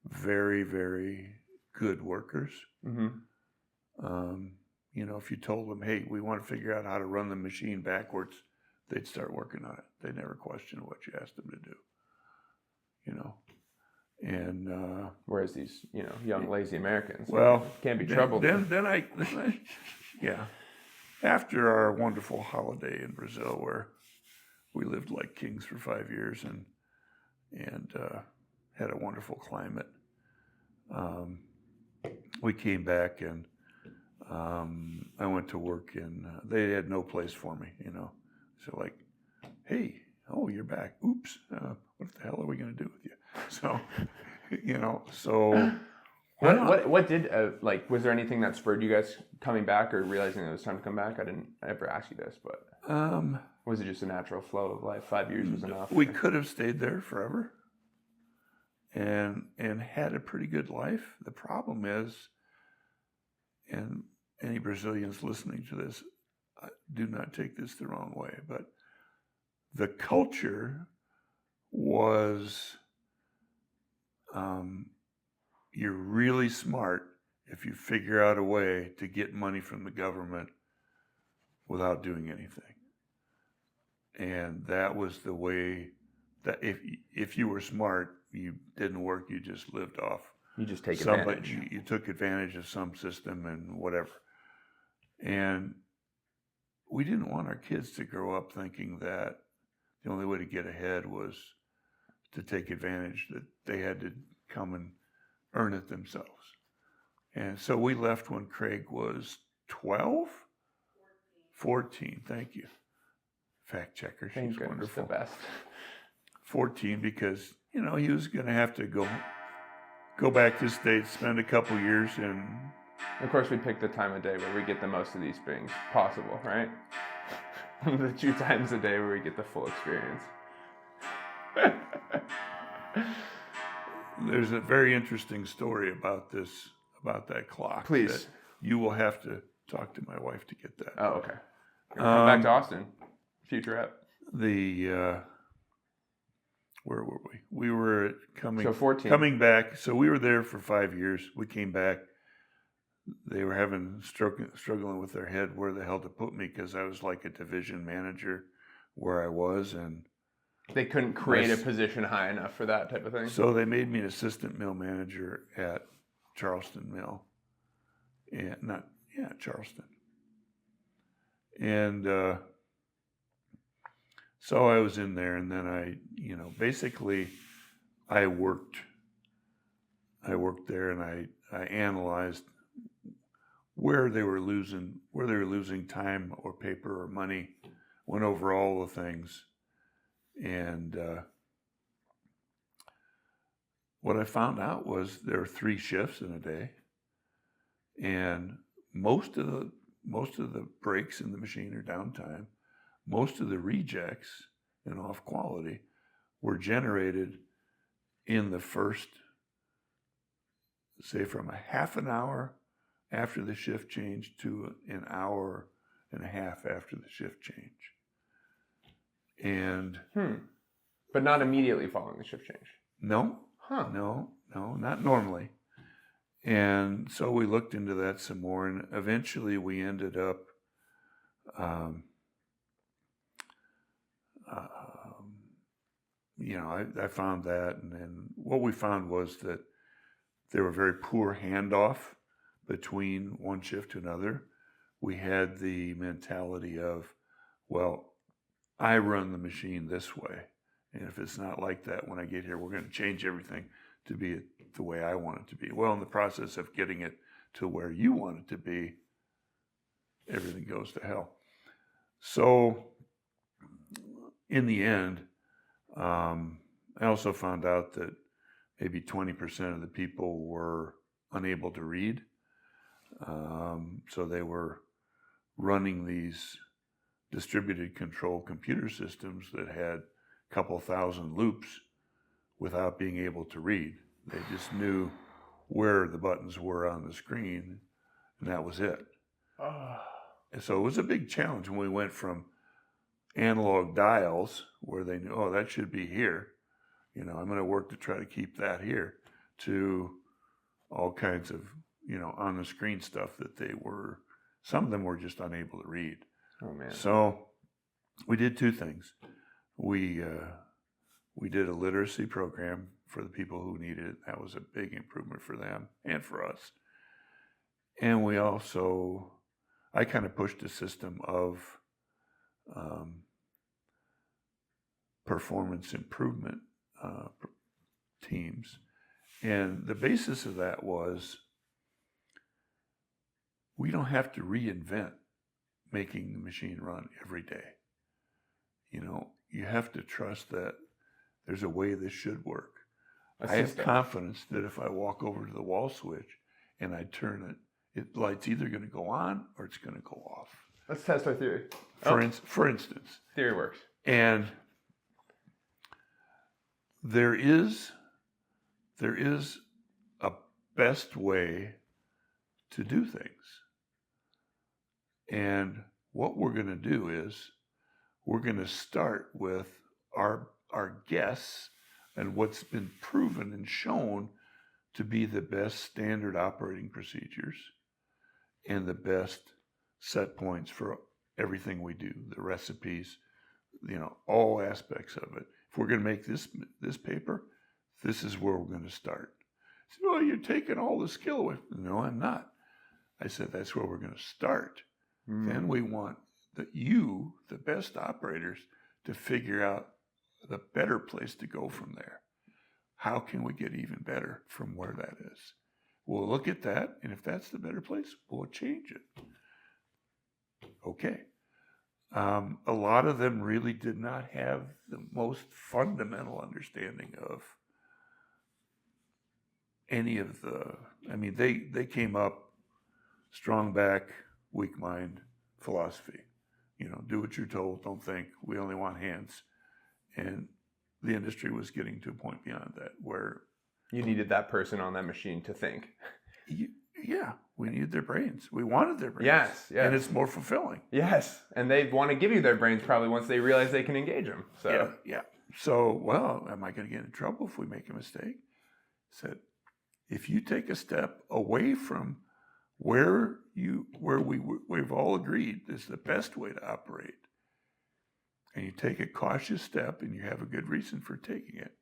very, very good workers. Mm-hmm. If you told them, hey, we want to figure out how to run the machine backwards, they'd start working on it. They never questioned what you asked them to do. And whereas these, young lazy Americans, can't be troubled. Then I after our wonderful holiday in Brazil, where we lived like kings for 5 years and had a wonderful climate, we came back and I went to work they had no place for me, So like, hey, you're back. Oops, what the hell are we going to do with you? So, What did was there anything that spurred you guys coming back or realizing it was time to come back? I didn't ever ask you this, but was it just a natural flow of life? 5 years was enough. We could have stayed there forever and had a pretty good life. The problem is, and any Brazilians listening to this, do not take this the wrong way, but the culture was, you're really smart if you figure out a way to get money from the government without doing anything. And that was the way that if you were smart, you didn't work, you just lived off. You just take advantage. You took advantage of some system and whatever. And we didn't want our kids to grow up thinking that the only way to get ahead was to take advantage, that they had to come and earn it themselves. And so we left when Craig was 12? 14, thank you. Fact checker, she's wonderful. The best. 14 because, he was going to have to go go back to the States, spend a couple years, and Of course, we pick the time of day where we get the most of these things possible, right? The 2 times a day where we get the full experience. there's a very interesting story about that clock. Please. That you will have to talk to my wife to get that. Oh, okay. Come back to Austin. Future rep. Where were we? We were So 14. coming back. So we were there for 5 years. We came back. They were struggling with their head where the hell to put me, because I was like a division manager where I was, and They couldn't create a position high enough for that type of thing. so they made me an assistant mill manager at Charleston Mill, and Charleston, and so I was in there, and then basically I worked there, and I analyzed where they were losing time or paper or money, went over all the things, and what I found out was there were 3 shifts in a day, and most of the breaks in the machine or downtime, most of the rejects and off quality were generated in the first, say, from a half an hour after the shift change to an hour and a half after the shift change. And But not immediately following the shift change. no, not normally. And so we looked into that some more, and eventually we ended up I found that, and then what we found was that there were very poor handoff between one shift to another. We had the mentality of, well, I run the machine this way, and if it's not like that when I get here, we're going to change everything to be the way I want it to be. Well, in the process of getting it to where you want it to be, everything goes to hell. So in the end, I also found out that maybe 20% of the people were unable to read. So they were running these distributed control computer systems that had a couple thousand loops without being able to read. They just knew where the buttons were on the screen, and that was it. And so it was a big challenge when we went from analog dials where they knew, oh, that should be here. I'm going to work to try to keep that here, to all kinds of, on the screen stuff that some of them were just unable to read. Oh, man. So we did 2 things. We did a literacy program for the people who needed it. That was a big improvement for them and for us. And we also, I kind of pushed a system of performance improvement teams. And the basis of that was, we don't have to reinvent making the machine run every day. You have to trust that there's a way this should work. I have confidence that if I walk over to the wall switch and I turn it, the light's either going to go on or it's going to go off. Let's test our theory. For instance. Theory works. And there is a best way to do things. And what we're going to do is we're going to start with our guess and what's been proven and shown to be the best standard operating procedures and the best set points for everything we do, the recipes, all aspects of it. If we're going to make this paper, this is where we're going to start. I said, well, you're taking all the skill away. No, I'm not. I said, that's where we're going to start. Then we want the best operators, to figure out the better place to go from there. How can we get even better from where that is? We'll look at that, and if that's the better place, we'll change it. Okay. A lot of them really did not have the most fundamental understanding of any of the, I mean, they came up strong back, weak mind philosophy. You know, do what you're told, don't think, we only want hands. And the industry was getting to a point beyond that where you needed that person on that machine to think. Yeah, we needed their brains. We wanted their brains. Yes. And it's more fulfilling. Yes, and they want to give you their brains probably once they realize they can engage them. So Yeah. So, well, am I going to get in trouble if we make a mistake? Said, if you take a step away from where we've all agreed is the best way to operate, and you take a cautious step and you have a good reason for taking it,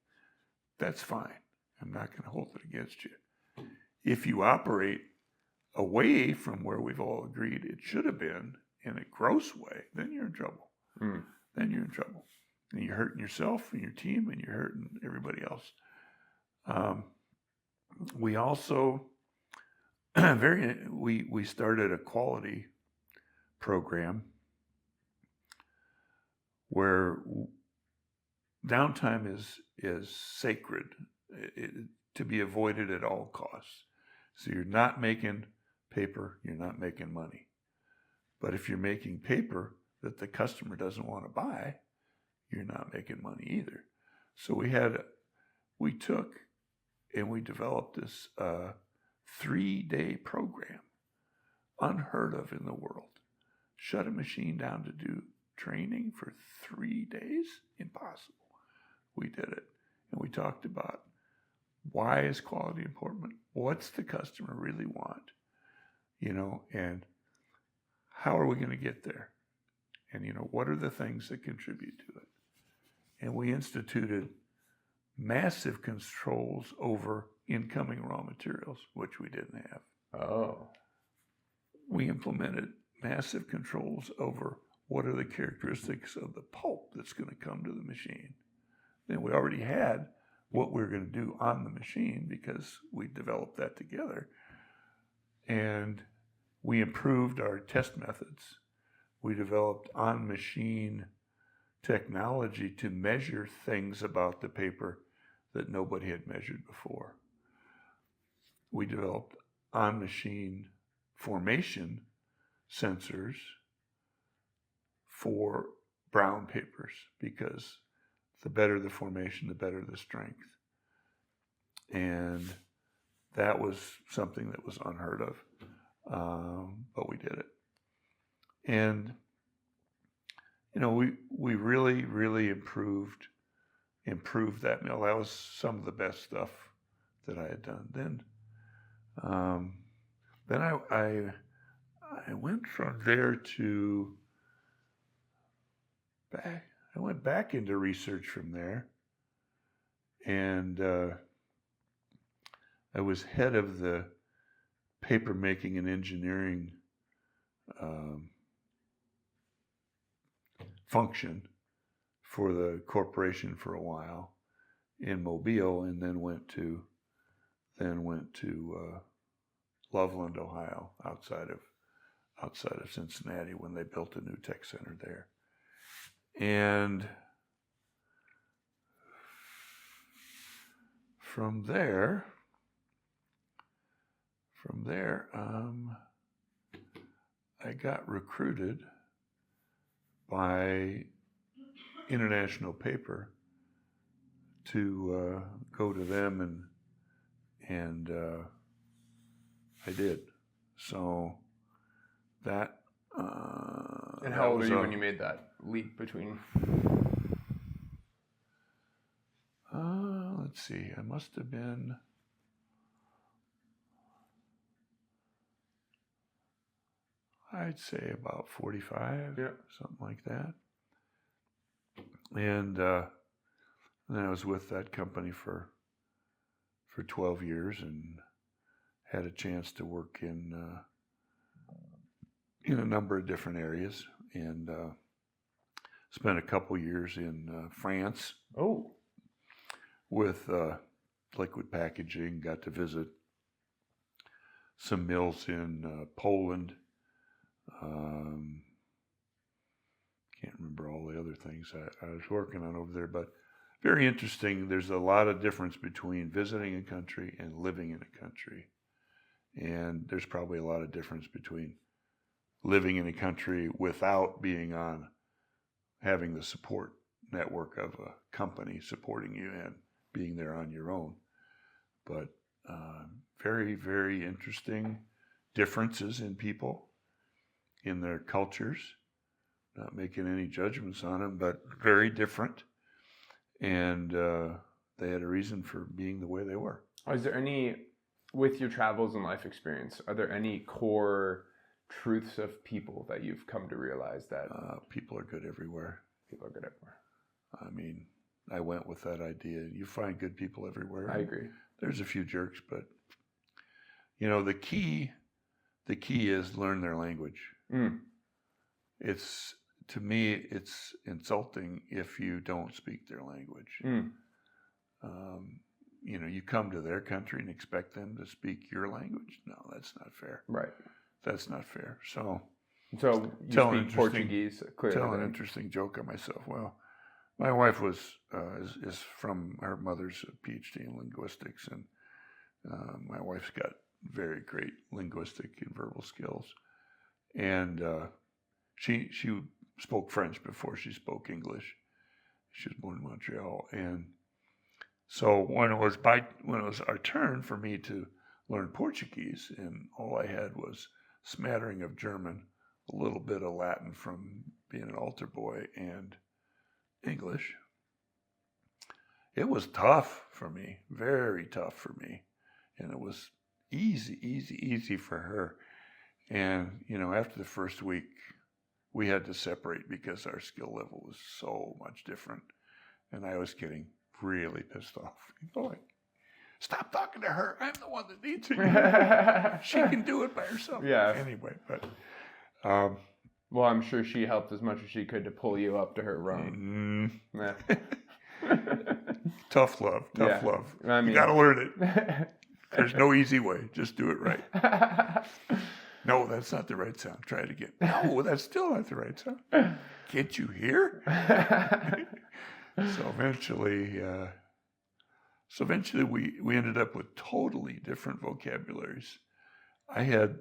that's fine. I'm not going to hold it against you. If you operate away from where we've all agreed it should have been in a gross way, then you're in trouble. Then you're in trouble. And you're hurting yourself and your team, and you're hurting everybody else. We also we started a quality program where downtime is sacred, to be avoided at all costs. So you're not making paper, you're not making money. But if you're making paper that the customer doesn't want to buy, you're not making money either. So we took and we developed this 3-day program, unheard of in the world. Shut a machine down to do training for 3 days? Impossible. We did it. And we talked about, why is quality important? What's the customer really want? You know, and how are we going to get there? And, you know, what are the things that contribute to it? And we instituted massive controls over incoming raw materials, which we didn't have. Oh. We implemented massive controls over what are the characteristics of the pulp that's going to come to the machine. Then we already had what we were going to do on the machine because we developed that together. And we improved our test methods. We developed on-machine technology to measure things about the paper that nobody had measured before. We developed on-machine formation sensors for brown papers, because the better the formation, the better the strength. And that was something that was unheard of, but we did it. And, you know, we really, really improved that mill. That was some of the best stuff that I had done. Then I went from there to back. I went back into research from there, and I was head of the paper making and engineering function for the corporation for a while in Mobile, and then went to Loveland, Ohio, outside of Cincinnati, when they built a new tech center there. And from there, I got recruited by International Paper to go to them, and I did. So that. And how old were you when you made that leap between? Let's see. I must have been. I'd say about 45, something like that. And then I was with that company for 12 years and had a chance to work in a number of different areas, and spent a couple years in France. Oh. With liquid packaging. Got to visit some mills in Poland. Can't remember all the other things I was working on over there, but very interesting. There's a lot of difference between visiting a country and living in a country. And there's probably a lot of difference between living in a country without being on, having the support network of a company supporting you and being there on your own. But very, very interesting differences in people, in their cultures. Not making any judgments on them, but very different. And they had a reason for being the way they were. Is there any, with your travels and life experience, are there any core truths of people that you've come to realize that people are good everywhere? People are good everywhere. I mean, I went with that idea. You find good people everywhere. I agree. There's a few jerks, but you know, the key is learn their language. It's, to me, it's insulting if you don't speak their language. You know, you come to their country and expect them to speak your language. No, that's not fair. Right. That's not fair. So you speak Portuguese, clearly. Tell an interesting joke on myself. Well, my wife is from, her mother's a PhD in linguistics, and my wife's got very great linguistic and verbal skills. And she spoke French before she spoke English. She was born in Montreal, and so when it was our turn for me to learn Portuguese, and all I had was smattering of German, a little bit of Latin from being an altar boy, and English. It was tough for me, very tough for me, and it was easy for her. And you know, after the first week, we had to separate because our skill level was so much different, and I was getting really pissed off. Like, stop talking to her. I'm the one that needs it. She can do it by herself. Yeah. Anyway, but well, I'm sure she helped as much as she could to pull you up to her rung. Tough love. I mean, you got to learn it. There's no easy way. Just do it right. No, that's not the right sound. Try it again. No, that's still not the right sound. Can't you hear? So eventually we ended up with totally different vocabularies. I had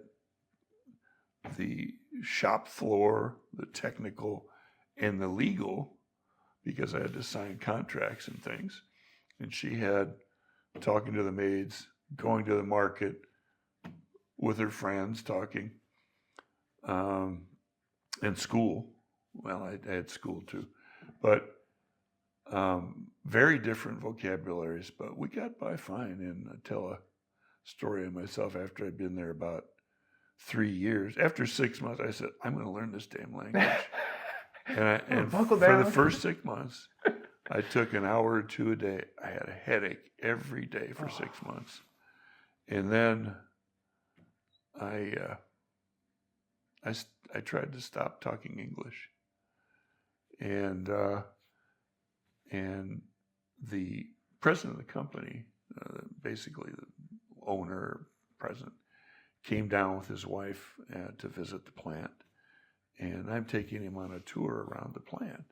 the shop floor, the technical, and the legal, because I had to sign contracts and things. And she had talking to the maids, going to the market with her friends, talking, and school. Well, I had school too, but very different vocabularies, but we got by fine. And I tell a story of myself after I'd been there about 3 years. After 6 months, I said, I'm going to learn this damn language. And for the first 6 months, I took an hour or two a day. I had a headache every day for 6 months. And then I tried to stop talking English. And the president of the company, basically the owner, president, came down with his wife to visit the plant. And I'm taking him on a tour around the plant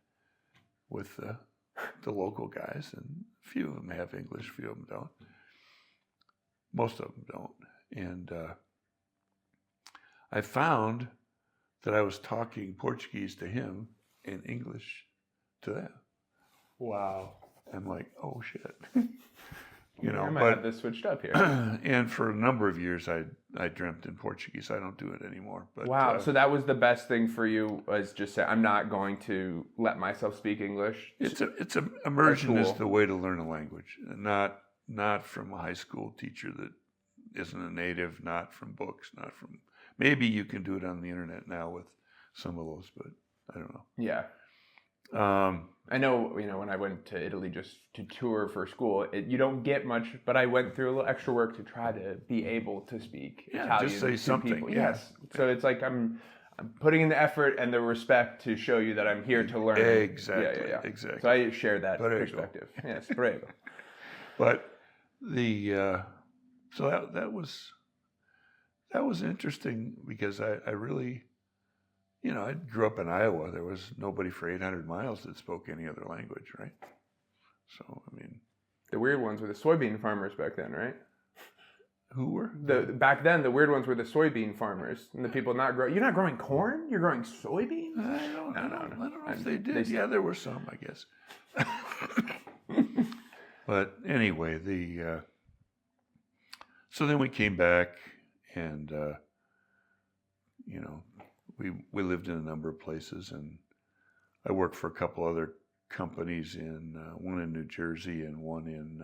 with the local guys. And a few of them have English, a few of them don't. Most of them don't. And I found that I was talking Portuguese to him and English to them. Wow. I'm like, oh shit. You know, I might have this switched up here. And for a number of years, I dreamt in Portuguese. I don't do it anymore. But wow. So that was the best thing for you, was just say, I'm not going to let myself speak English. It's immersion is the way to learn a language, not from a high school teacher that isn't a native, not from books, not from. Maybe you can do it on the internet now with some of those, but I don't know. Yeah. I know, when I went to Italy just to tour for school, you don't get much, but I went through a little extra work to try to be able to speak Italian just say to something. people. Yeah. Yes. So it's like I'm putting in the effort and the respect to show you that I'm here to learn. Exactly. Yeah. Exactly. So I share that Prego. perspective. Yes, prego. But so that was interesting, because I really, I grew up in Iowa. There was nobody for 800 miles that spoke any other language, right? So, I mean, The weird ones were the soybean farmers back then, right? who were? Back then, the weird ones were the soybean farmers and the people not growing. You're not growing corn. You're growing soybeans. I don't know if they did. They, Yeah, there were some, I guess. But anyway, so then we came back, and we lived in a number of places, and I worked for a couple other companies one in New Jersey and one in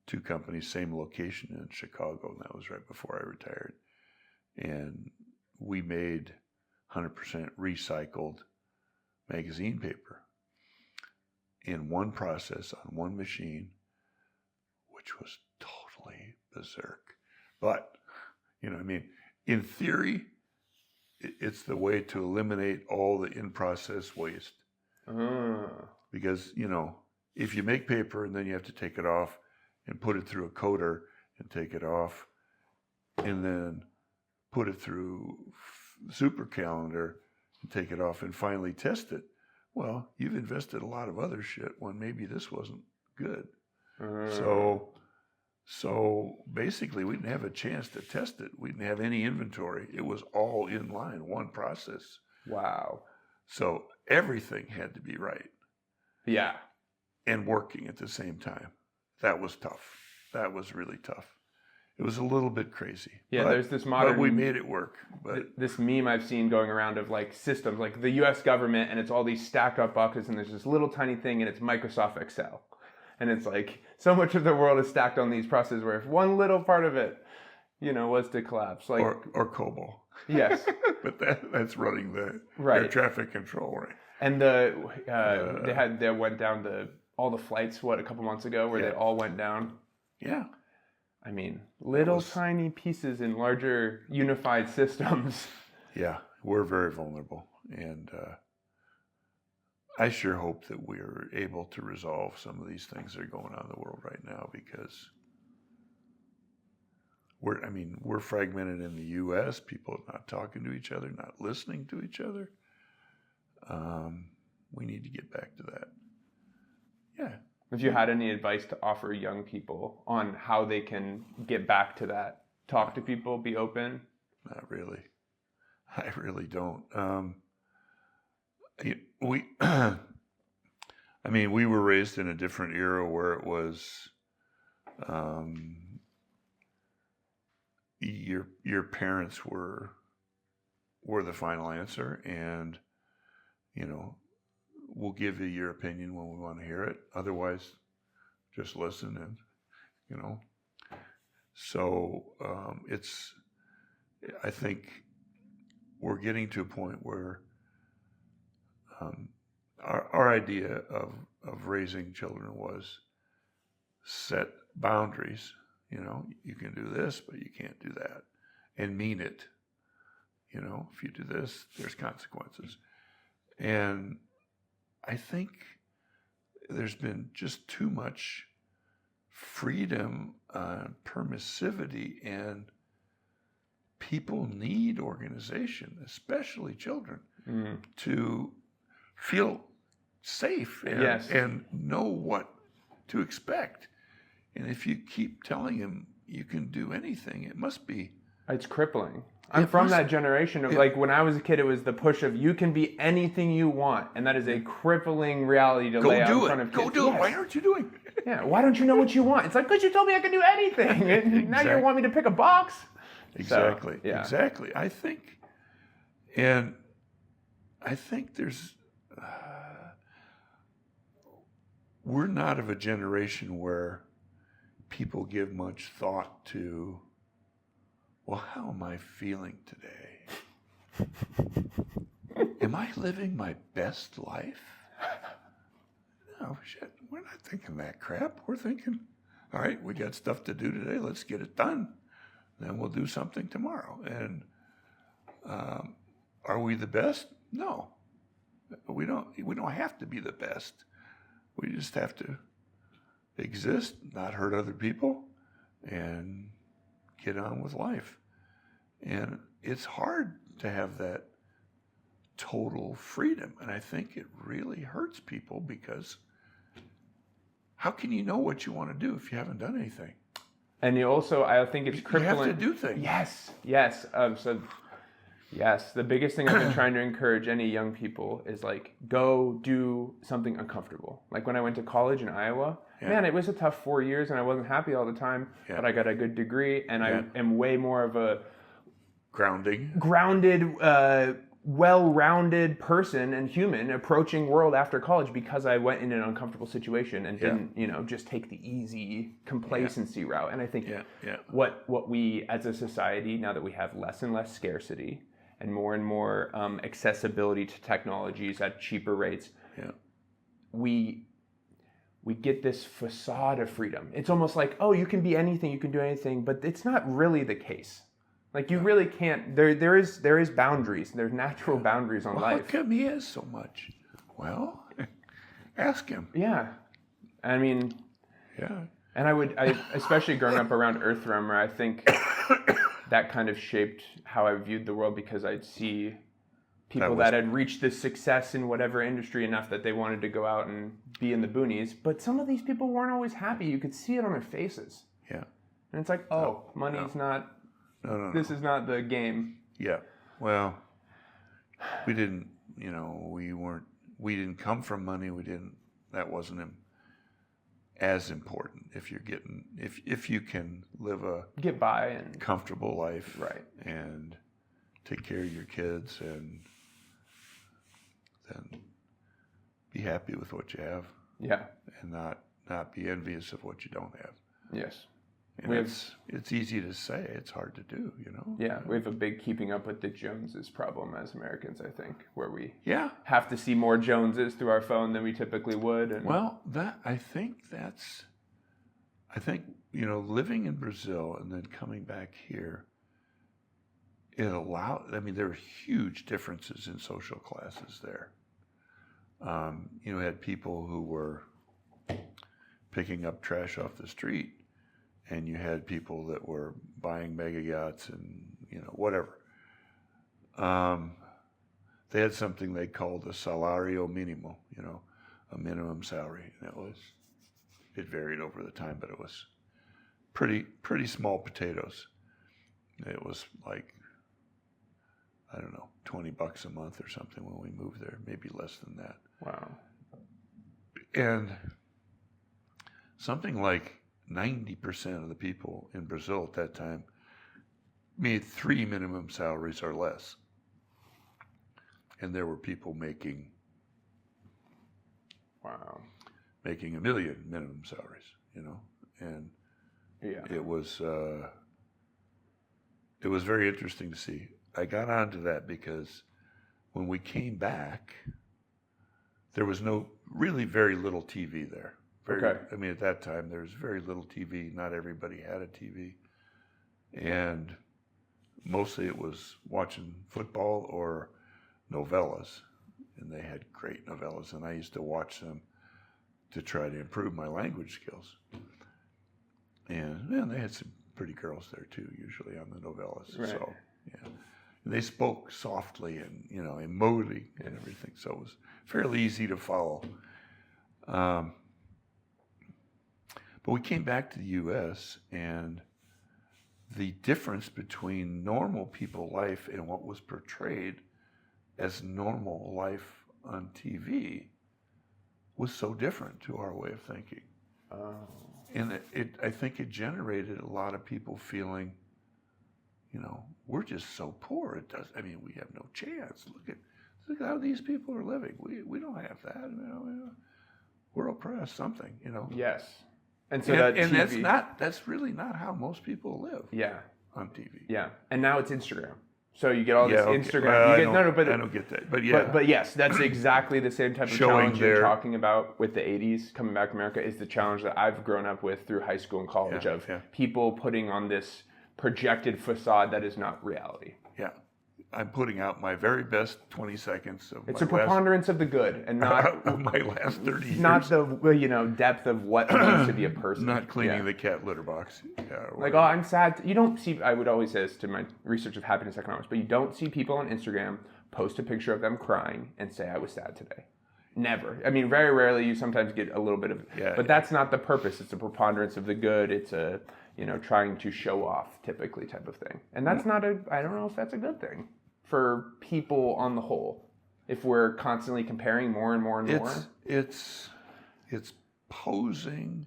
two companies, same location in Chicago, and that was right before I retired. And we made 100% recycled magazine paper in one process on one machine, which was totally berserk. But, in theory, it's the way to eliminate all the in-process waste. Because, if you make paper and then you have to take it off and put it through a coater and take it off and then put it through super calendar and take it off and finally test it, well, you've invested a lot of other shit when maybe this wasn't good. So basically we didn't have a chance to test it. We didn't have any inventory. It was all in line, one process. Wow. So everything had to be right. Yeah. And working at the same time. That was tough. That was really tough. It was a little bit crazy. Yeah, there's this modern... But we made it work. But this meme I've seen going around of like systems, like the U.S. government, and it's all these stacked up boxes, and there's this little tiny thing, and it's Microsoft Excel. And it's like, so much of the world is stacked on these processes where if one little part of it, was to collapse. Like, or COBOL. Yes. But that's running the air traffic control, right? And they went down all the flights, a couple months ago, where they all went down. Yeah. I mean, tiny pieces in larger unified systems. Yeah, we're very vulnerable. And I sure hope that we're able to resolve some of these things that are going on in the world right now, because we're fragmented in the U.S. People are not talking to each other, not listening to each other. We need to get back to that. Yeah. If you had any advice to offer young people on how they can get back to that, talk to people, be open? Not really. I really don't. We were raised in a different era where it was your parents were the final answer, and we'll give you your opinion when we want to hear it. Otherwise, just listen and So I think we're getting to a point where our idea of raising children was set boundaries. You can do this, but you can't do that, and mean it. If you do this, there's consequences. And I think there's been just too much freedom, permissivity, and people need organization, especially children, to feel safe and know what to expect. And if you keep telling them you can do anything, it must be... It's crippling. I'm from that generation of like when I was a kid, it was the push of you can be anything you want, and that is a crippling reality to lay out in front of kids. Go do it. Why aren't you doing it? Yeah. Why don't you know what you want? It's like, because you told me I could do anything, and now you want me to pick a box. Exactly. So, yeah. Exactly. I think there's we're not of a generation where people give much thought to, well, how am I feeling today? Am I living my best life? No, shit, we're not thinking that crap. We're thinking, all right, we got stuff to do today. Let's get it done. Then we'll do something tomorrow. And are we the best? No. We don't have to be the best. We just have to exist, not hurt other people, and get on with life. And it's hard to have that total freedom. And I think it really hurts people because how can you know what you want to do if you haven't done anything? And you also, I think it's crippling. You have to do things. Yes. Yes, the biggest thing I've been trying to encourage any young people is like, go do something uncomfortable. Like when I went to college in Iowa, man, it was a tough 4 years and I wasn't happy all the time, but I got a good degree and I am way more of a grounded, well-rounded person and human approaching world after college because I went in an uncomfortable situation and didn't, just take the easy complacency route. And I think what we as a society, now that we have less and less scarcity and more accessibility to technologies at cheaper rates, we get this facade of freedom. It's almost like, oh, you can be anything, you can do anything, but it's not really the case. Like you really can't. There is boundaries. There's natural boundaries on life. How come he has so much? Well, ask him. Yeah, I mean. Yeah. And I especially growing up around Earthrealmer, I think that kind of shaped how I viewed the world because I'd see people that had reached this success in whatever industry enough that they wanted to go out and be in the boonies. But some of these people weren't always happy. You could see it on their faces. Yeah. And it's like, money's not. No. This is not the game. Yeah. Well, we didn't, we didn't come from money. That wasn't as important if you can live get by and comfortable life. Right. And take care of your kids and then be happy with what you have. Yeah. And not be envious of what you don't have. Yes. And it's easy to say. It's hard to do, Yeah, we have a big keeping up with the Joneses problem as Americans, I think, where we have to see more Joneses through our phone than we typically would. And I think living in Brazil and then coming back here, there are huge differences in social classes there. You had people who were picking up trash off the street, and you had people that were buying mega yachts and, whatever. They had something they called the salario minimo, a minimum salary. And it varied over the time, but it was pretty small potatoes. It was like, I don't know, $20 a month or something when we moved there, maybe less than that. Wow. And something like 90% of the people in Brazil at that time made 3 minimum salaries or less. And there were people making $1 million minimum salaries, and it was very interesting to see. I got onto that because when we came back, there was very little TV there. At that time, there was very little TV. Not everybody had a TV. And mostly it was watching football or novellas. And they had great novellas. And I used to watch them to try to improve my language skills. And they had some pretty girls there too, usually on the novellas. Right. So, and they spoke softly and, emoting and everything. So it was fairly easy to follow. But we came back to the U.S., and the difference between normal people life and what was portrayed as normal life on TV was so different to our way of thinking. Oh. And I think it generated a lot of people feeling, we're just so poor. We have no chance. Look at how these people are living. We don't have that. We're oppressed, something, Yes. And that's really not how most people live. Yeah. On TV. Yeah. And now it's Instagram. So you get all this Instagram. Well, I don't get that. But yeah. But yes, that's exactly the same type of challenge you're talking about with the 80s coming back to America is the challenge that I've grown up with through high school and college of people putting on this projected facade that is not reality. Yeah. I'm putting out my very best 20 seconds of it's a preponderance of the good and not my last 30 years. Not the depth of what it means to be a person. Not cleaning the cat litter box. I'm sad. You don't see, I would always say this to my research of happiness economics, but you don't see people on Instagram post a picture of them crying and say, I was sad today. Never. I mean, very rarely. You sometimes get a little bit of, but that's not the purpose. It's a preponderance of the good. It's a, trying to show off, typically, type of thing. And that's not I don't know if that's a good thing for people on the whole. If we're constantly comparing more and more and more. It's posing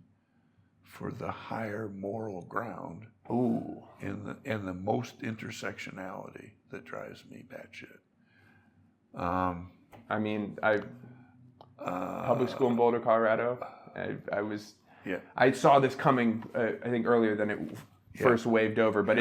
for the higher moral ground. Ooh. And the most intersectionality that drives me batshit. I mean, public school in Boulder, Colorado. I saw this coming. I think earlier than it first waved over. But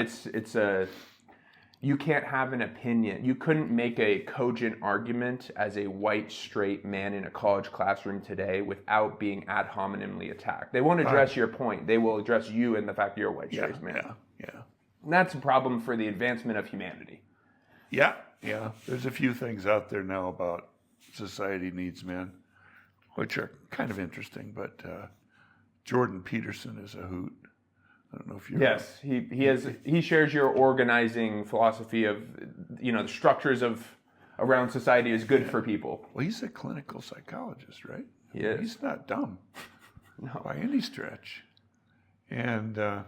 you can't have an opinion. You couldn't make a cogent argument as a white straight man in a college classroom today without being ad hominemly attacked. They won't address your point. They will address you and the fact that you're a white straight man. Yeah. And that's a problem for the advancement of humanity. Yeah. There's a few things out there now about society needs men, which are kind of interesting. But Jordan Peterson is a hoot. I don't know if you. Yes, he shares your organizing philosophy of the structures around society is good for people. Well, he's a clinical psychologist, right? He is. He's not dumb by any stretch. And Elon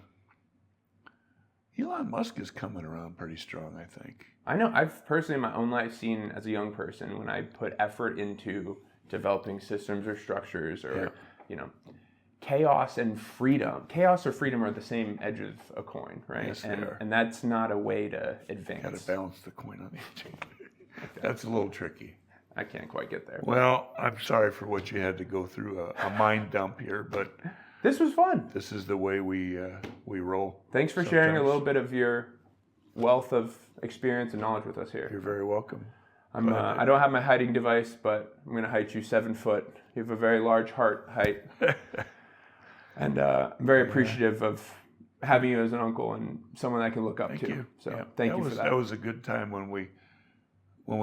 Musk is coming around pretty strong, I think. I know. I've personally in my own life seen as a young person when I put effort into developing systems or structures or chaos and freedom. Chaos or freedom are the same edge of a coin, right? Yes, they are. And that's not a way to advance. Got to balance the coin on the edge. That's a little tricky. I can't quite get there. Well, I'm sorry for what you had to go through, a mind dump here, but this was fun. This is the way we roll. Thanks for sharing a little bit of your wealth of experience and knowledge with us here. You're very welcome. I don't have my heighting device, but I'm going to height you 7 foot. You have a very large heart height. And I'm very appreciative of having you as an uncle and someone I can look up to. Thank you. So thank you for that. That was a good time when we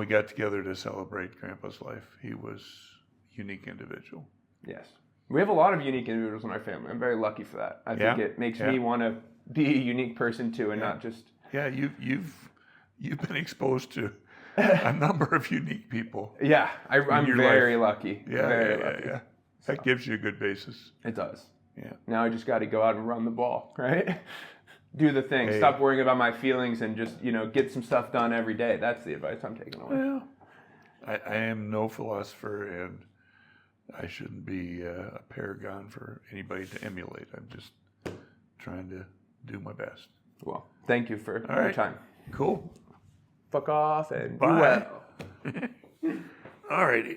got together to celebrate Grandpa's life. He was a unique individual. Yes. We have a lot of unique individuals in our family. I'm very lucky for that. I think it makes me want to be a unique person too and not just... Yeah, you've been exposed to a number of unique people. Yeah, I'm very lucky. Very lucky. Yeah. That gives you a good basis. It does. Yeah. Now I just got to go out and run the ball, right? Do the thing. Hey. Stop worrying about my feelings and just, get some stuff done every day. That's the advice I'm taking away. Well, I am no philosopher, and I shouldn't be a paragon for anybody to emulate. I'm just trying to do my best. Well, thank you for your time. Cool. Fuck off and Bye. do well. All righty.